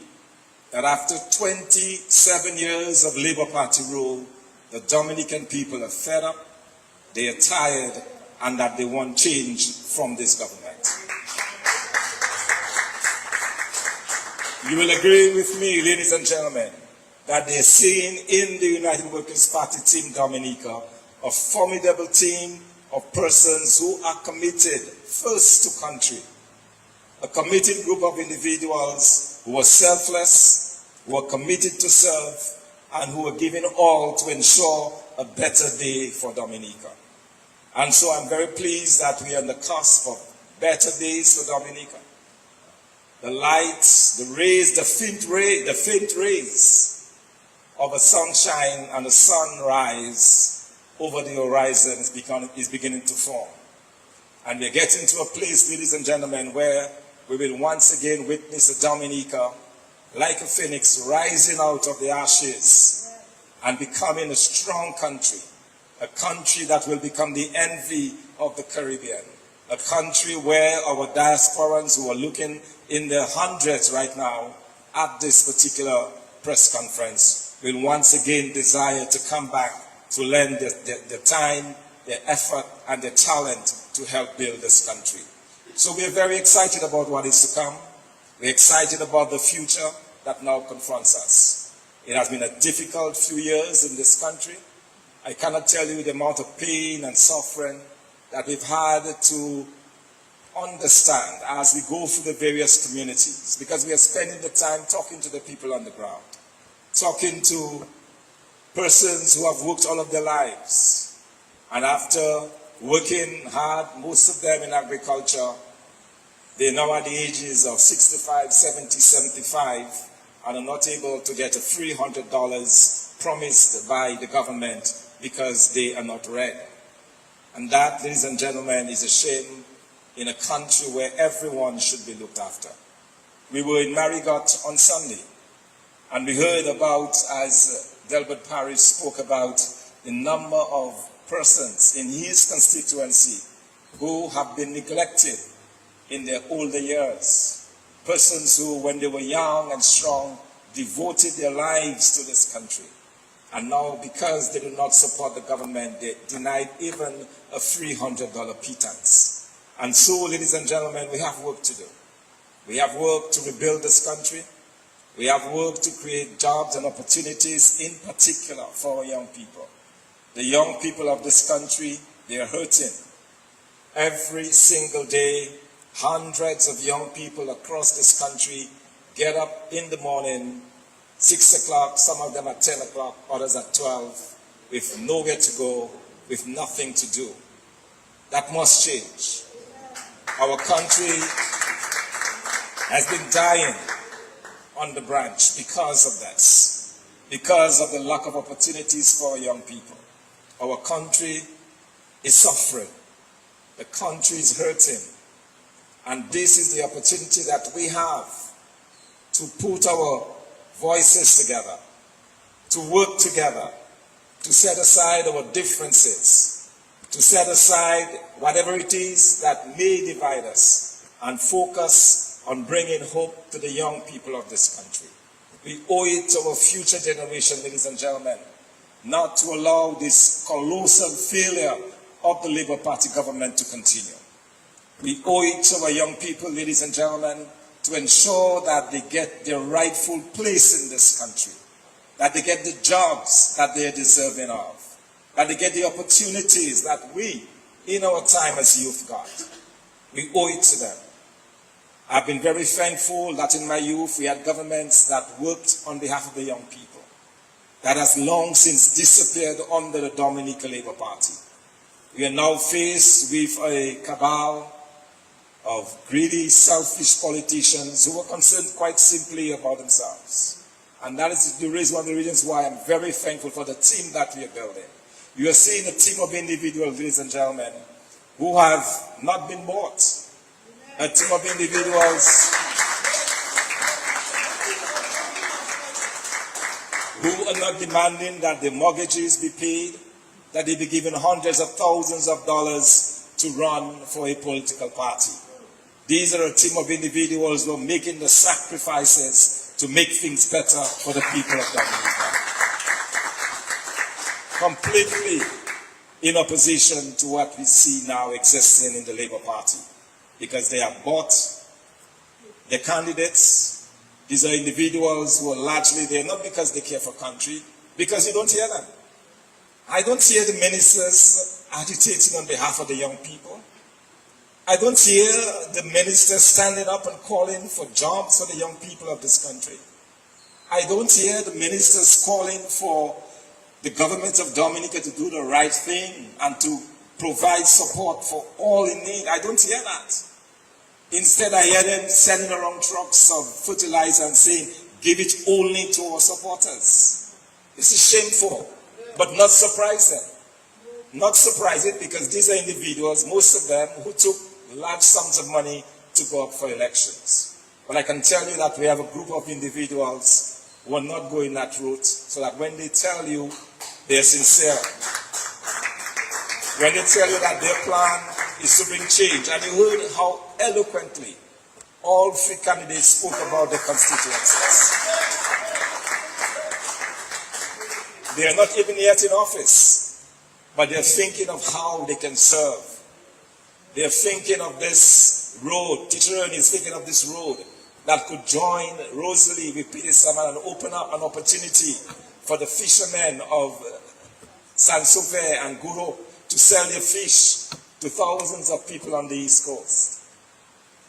that after 27 years of Labour Party rule, the Dominican people are fed up, they are tired, and that they want change from this government. You will agree with me, ladies and gentlemen, that they are seeing in the United Workers' Party Team Dominica a formidable team of persons who are committed first to country, a committed group of individuals who are selfless, who are committed to serve, and who are giving all to ensure a better day for Dominica. And so I'm very pleased that we are on the cusp of better days for Dominica. The lights, the rays, the faint rays of a sunshine and a sunrise over the horizon is beginning to form. And we're getting to a place, ladies and gentlemen, where we will once again witness a Dominica like a phoenix rising out of the ashes and becoming a strong country, a country that will become the envy of the Caribbean, a country where our diasporans who are looking in their hundreds right now at this particular press conference will once again desire to come back to lend their time, their effort, and their talent to help build this country. So we are very excited about what is to come. We're excited about the future that now confronts us. It has been a difficult few years in this country. I cannot tell you the amount of pain and suffering that we've had to understand as we go through the various communities, because we are spending the time talking to the people on the ground, talking to persons who have worked all of their lives, and after working hard, most of them in agriculture, they're now at the ages of 65, 70, 75, and are not able to get a $300 promised by the government because they are not ready. And that, ladies and gentlemen, is a shame in a country where everyone should be looked after. We were in Marigot on Sunday, and we heard about, as Delbert Parrish spoke about, the number of persons in his constituency who have been neglected in their older years. Persons who, when they were young and strong, devoted their lives to this country. And now, because they do not support the government, they denied even a $300 pittance. And so, ladies and gentlemen, we have work to do. We have work to rebuild this country. We have work to create jobs and opportunities, in particular for our young people. The young people of this country, they are hurting. Every single day, hundreds of young people across this country get up in the morning, 6 o'clock, some of them at 10 o'clock, others at 12, with nowhere to go, with nothing to do. That must change. Our country has been dying on the branch because of this, because of the lack of opportunities for our young people. Our country is suffering. The country is hurting. And this is the opportunity that we have to put our voices together, to work together, to set aside our differences, to set aside whatever it is that may divide us, and focus on bringing hope to the young people of this country. We owe it to our future generation, ladies and gentlemen, not to allow this colossal failure of the Labour Party government to continue. We owe it to our young people, ladies and gentlemen, to ensure that they get their rightful place in this country, that they get the jobs that they are deserving of, that they get the opportunities that we, in our time as youth, got. We owe it to them. I've been very thankful that in my youth we had governments that worked on behalf of the young people. That has long since disappeared under the Dominican Labour Party. We are now faced with a cabal of greedy, selfish politicians who are concerned quite simply about themselves. And that is one of the reasons why I'm very thankful for the team that we are building. You are seeing a team of individuals, ladies and gentlemen, who have not been bought. A team of individuals who are not demanding that the mortgages be paid, that they be given hundreds of thousands of dollars to run for a political party. These are a team of individuals who are making the sacrifices to make things better for the people of Dominica. Completely in opposition to what we see now existing in the Labour Party. Because they have bought the candidates. These are individuals who are largely there, not because they care for country, because you don't hear them. I don't hear the ministers agitating on behalf of the young people. I don't hear the ministers standing up and calling for jobs for the young people of this country. I don't hear the ministers calling for the government of Dominica to do the right thing and to provide support for all in need. I don't hear that. Instead, I hear them sending around trucks of fertilizer and saying, give it only to our supporters. This is shameful, but not surprising. Not surprising because these are individuals, most of them, who took large sums of money to go up for elections. But I can tell you that we have a group of individuals who are not going that route, so that when they tell you they're sincere, when they tell you that their plan is to bring change, and you heard how eloquently all three candidates spoke about their constituencies. They are not even yet in office, but they're thinking of how they can serve. They're thinking of this road. Teacher Ernie is thinking of this road that could join Rosalie with Peter Saman and open up an opportunity for the fishermen of Saint-Sauveur and Gouro to sell their fish to thousands of people on the East Coast.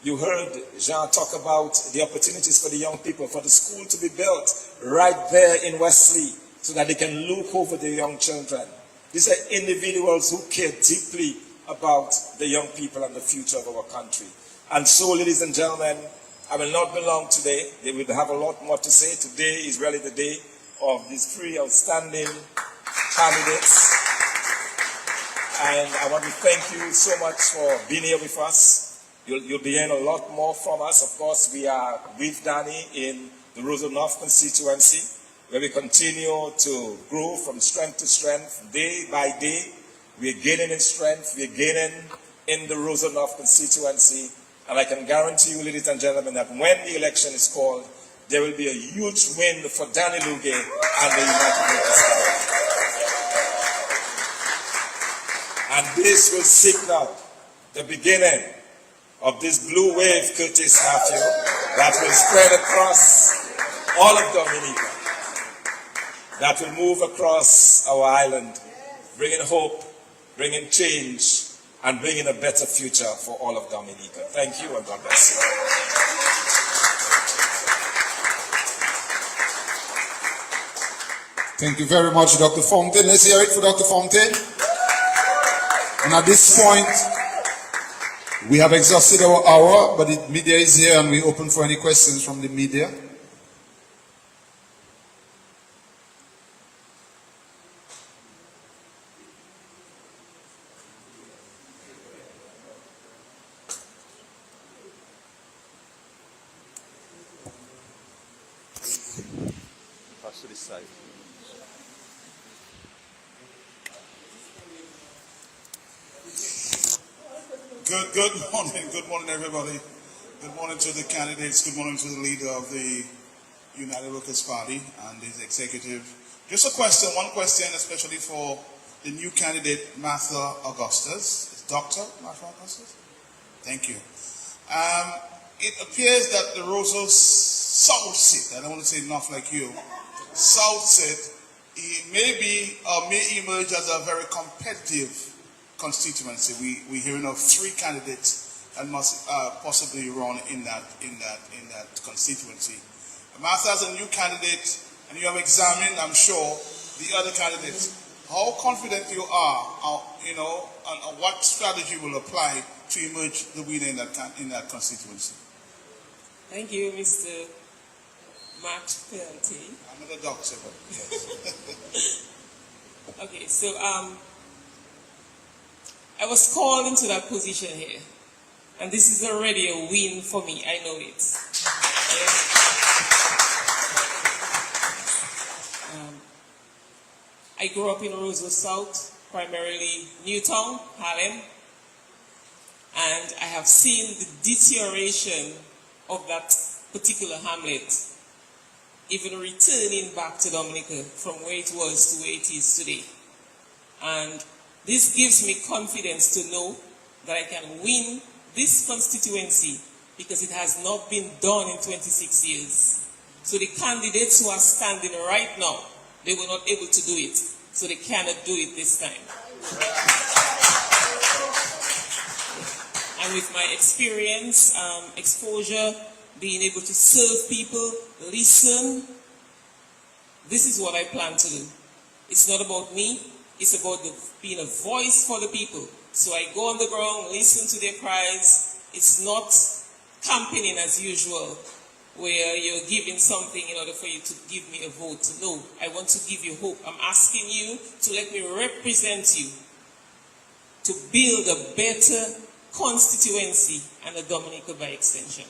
You heard Jean talk about the opportunities for the young people, for the school to be built right there in Wesley so that they can look over the young children. These are individuals who care deeply about the young people and the future of our country. And so, ladies and gentlemen, I will not be long today. They will have a lot more to say. Today is really the day of these three outstanding candidates. And I want to thank you so much for being here with us. You'll be hearing a lot more from us. Of course, we are with Danny in the Roseau North constituency, where we continue to grow from strength to strength, day by day. We're gaining in strength, we're gaining in the Roseau North constituency. And I can guarantee you, ladies and gentlemen, that when the election is called, there will be a huge win for Danny Luge and the United Workers' Party. And this will signal the beginning of this blue wave, Curtis Matthew, that will spread across all of Dominica, that will move across our island, bringing hope, bringing change, and bringing a better future for all of Dominica. Thank you, and God bless you. Thank you very much, Dr. Fontaine. Let's hear it for Dr. Fontaine. And at this point, we have exhausted our hour, but the media is here and we open for any questions from the media. Pass to this side. Good morning, everybody. Good morning to the candidates. Good morning to the leader of the United Workers' Party and his executive. Just a question, one question, especially for the new candidate, Martha Augustus. It's Dr. Martha Augustus? Thank you. It appears that the Rosals South seat, I don't want to say enough like you, South seat, it may emerge as a very competitive constituency. We're hearing of 3 candidates that must possibly run in that constituency. Martha, as a new candidate, and you have examined, I'm sure, the other candidates. How confident you are, and what strategy will apply to emerge the winner in that constituency? Thank you, Mr. Mark Pelty. I'm not a doctor, but yes. Okay, so I was called into that position here, and this is already a win for me. I know it. I grew up in Roseau South, primarily Newtown, Harlem, and I have seen the deterioration of that particular hamlet, even returning back to Dominica from where it was to where it is today. And this gives me confidence to know that I can win this constituency because it has not been done in 26 years. So the candidates who are standing right now, they were not able to do it. So they cannot do it this time. And with my experience, exposure, being able to serve people, listen, this is what I plan to do. It's not about me. It's about being a voice for the people. So I go on the ground, listen to their cries. It's not campaigning as usual, where you're giving something in order for you to give me a vote. No, I want to give you hope. I'm asking you to let me represent you to build a better constituency and a Dominica by extension.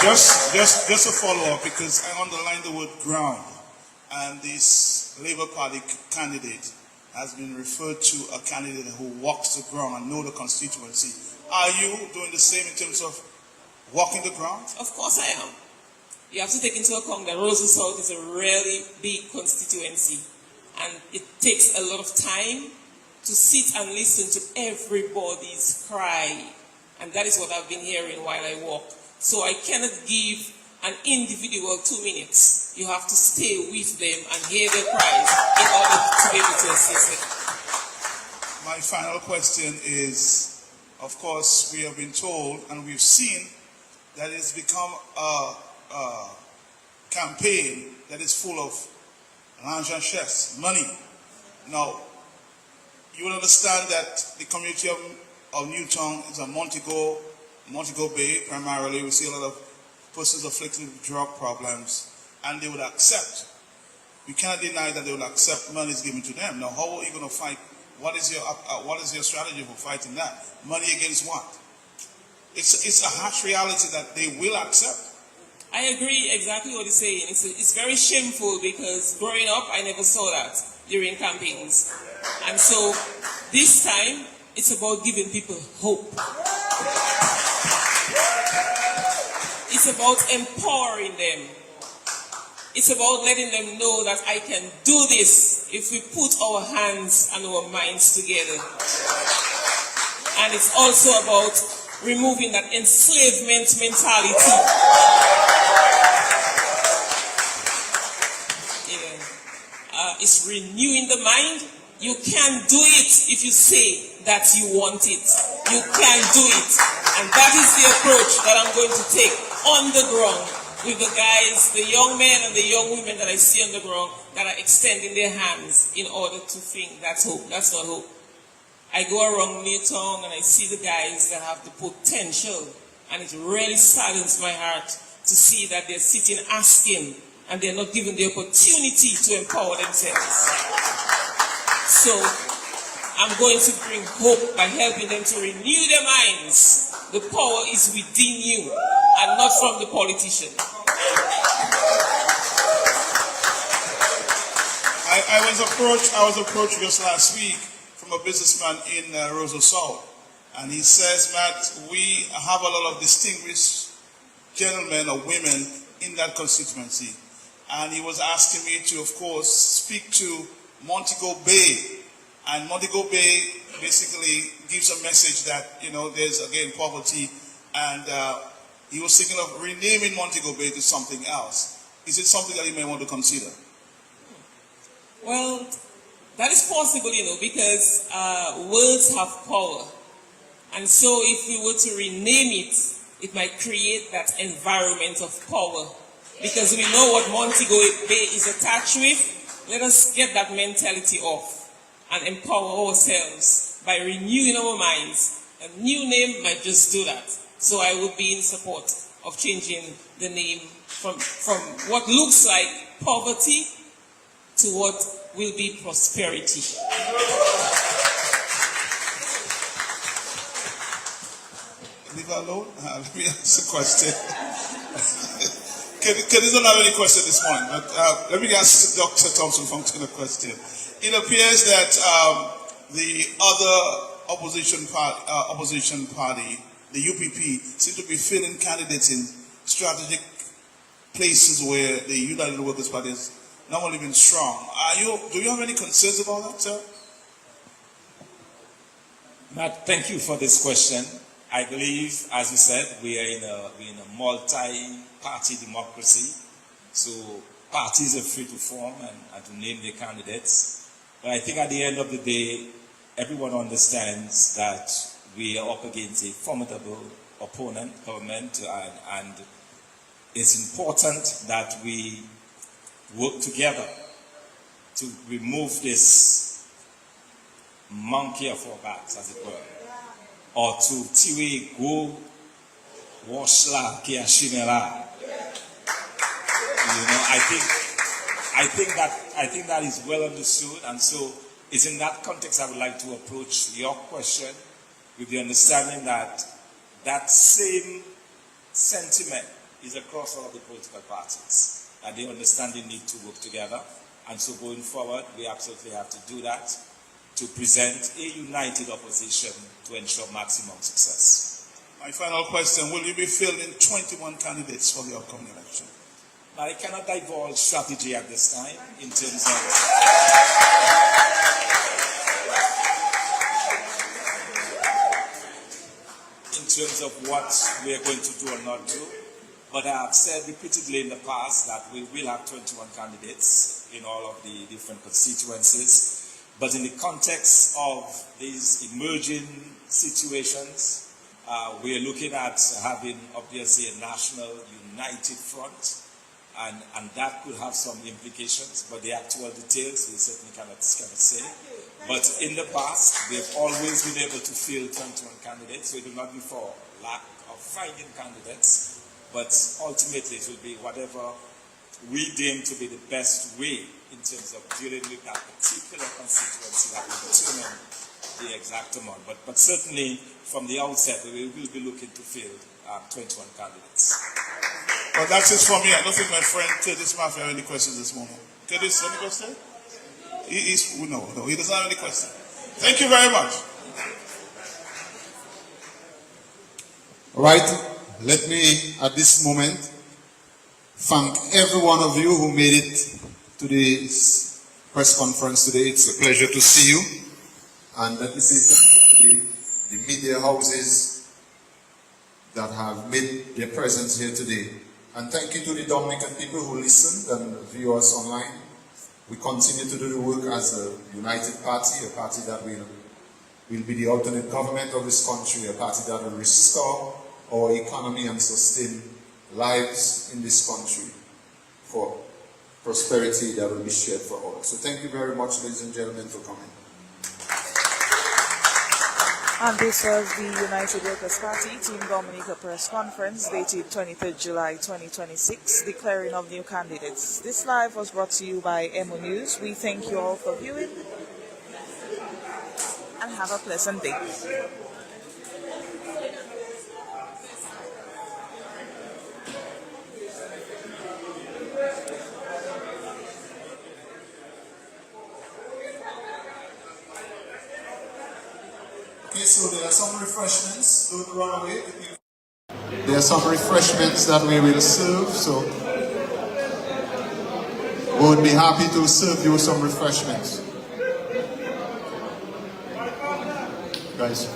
Just a follow-up, because I underlined the word ground, and this Labour Party candidate has been referred to a candidate who walks the ground and know the constituency. Are you doing the same in terms of walking the ground? Of course I am. You have to take into account that Roseau South is a really big constituency, and it takes a lot of time to sit and listen to everybody's cry. And that is what I've been hearing while I walk. So I cannot give an individual 2 minutes. You have to stay with them and hear their cries in order to be able to assist them. My final question is, of course, we have been told and we've seen that it's become a campaign that is full of largesse, money. Now, you will understand that the community of Newtown is a Montego Bay primarily. We see a lot of persons afflicted with drug problems, and they would accept. We cannot deny that they will accept money is given to them. Now, how are you going to fight? What is your strategy for fighting that? Money against what? It's a harsh reality that they will accept. I agree exactly what you're saying. It's very shameful because growing up, I never saw that during campaigns. And so this time, it's about giving people hope. It's it's about empowering them. It's about letting them know that I can do this if we put our hands and our minds together. And it's also about removing that enslavement mentality. It's renewing the mind. You can do it if you say that you want it. You can do it. And that is the approach that I'm going to take on the ground with the guys, the young men and the young women that I see on the ground that are extending their hands in order to think that's hope. That's not hope. I go around Newtown and I see the guys that have the potential, and it really saddens my heart to see that they're sitting asking and they're not given the opportunity to empower themselves. So I'm going to bring hope by helping them to renew their minds. The power is within you and not from the politician. I was approached just last week from a businessman in Rosa South, and he says that we have a lot of distinguished gentlemen or women in that constituency, and he was asking me to, of course, speak to Montego Bay, and Montego Bay basically gives a message that, you know, there's again poverty, and he was thinking of renaming Montego Bay to something else. Is it something that you may want to consider? Well, that is possible, you know, because words have power. And so if we were to rename it, it might create that environment of power. Because we know what Montego Bay is attached with. Let us get that mentality off and empower ourselves by renewing our minds. A new name might just do that. So I would be in support of changing the name from what looks like poverty to what will be prosperity. Leave her alone. Let me ask a question. Kenny don't have any question this morning, but let me ask Dr. Thompson Function a question. It appears that the other opposition party, the UPP, seem to be filling candidates in strategic places where the United Workers' Party has normally been strong. Do you have any concerns about that, sir? Matt, thank you for this question. I believe, as you said, we're in a multi-party democracy, so parties are free to form and to name their candidates. But I think at the end of the day, everyone understands that we are up against a formidable opponent, government, and it's important that we work together to remove this monkey off our backs, as it were, or to tiwe go wash la kiashinela. You know, I think that is well understood, and so it's in that context I would like to approach your question with the understanding that that same sentiment is across all the political parties, that they understand they need to work together, and so going forward we absolutely have to do that to present a united opposition to ensure maximum success. My final question, will you be fielding 21 candidates for the upcoming election? But I cannot divulge strategy at this time in terms of what we are going to do or not do. But I have said repeatedly in the past that we will have 21 candidates in all of the different constituencies. But in the context of these emerging situations, we are looking at having obviously a national united front, and that could have some implications, but the actual details we certainly cannot say. But in the past, we have always been able to field 21 candidates, so it will not be for lack of finding candidates, but ultimately it will be whatever we deem to be the best way in terms of dealing with that particular constituency that will determine the exact amount. But certainly from the outset, we will be looking to field 21 candidates. Well, that's it for me. I don't think my friend Curtis Murphy has any questions this morning. Curtis, any question? No, he doesn't have any question. Thank you very much. All right, Let me, at this moment, thank every one of you who made it to this press conference today. It's a pleasure to see you. And let me say thank you to the media houses that have made their presence here today. And thank you to the Dominican people who listened and view us online. We continue to do the work as a united party, a party that will be the alternate government of this country, a party that will restore our economy and sustain lives in this country for prosperity that will be shared for all. So thank you very much, ladies and gentlemen, for coming. And this was the United Workers' Party Team Dominica Press Conference dated 23rd July 2026, declaring of new candidates. This live was brought to you by MO News. We thank you all for viewing and have a pleasant day. Okay, so there are some refreshments. Don't run away. There are some refreshments that we will serve, so we would be happy to serve you some refreshments. Guys.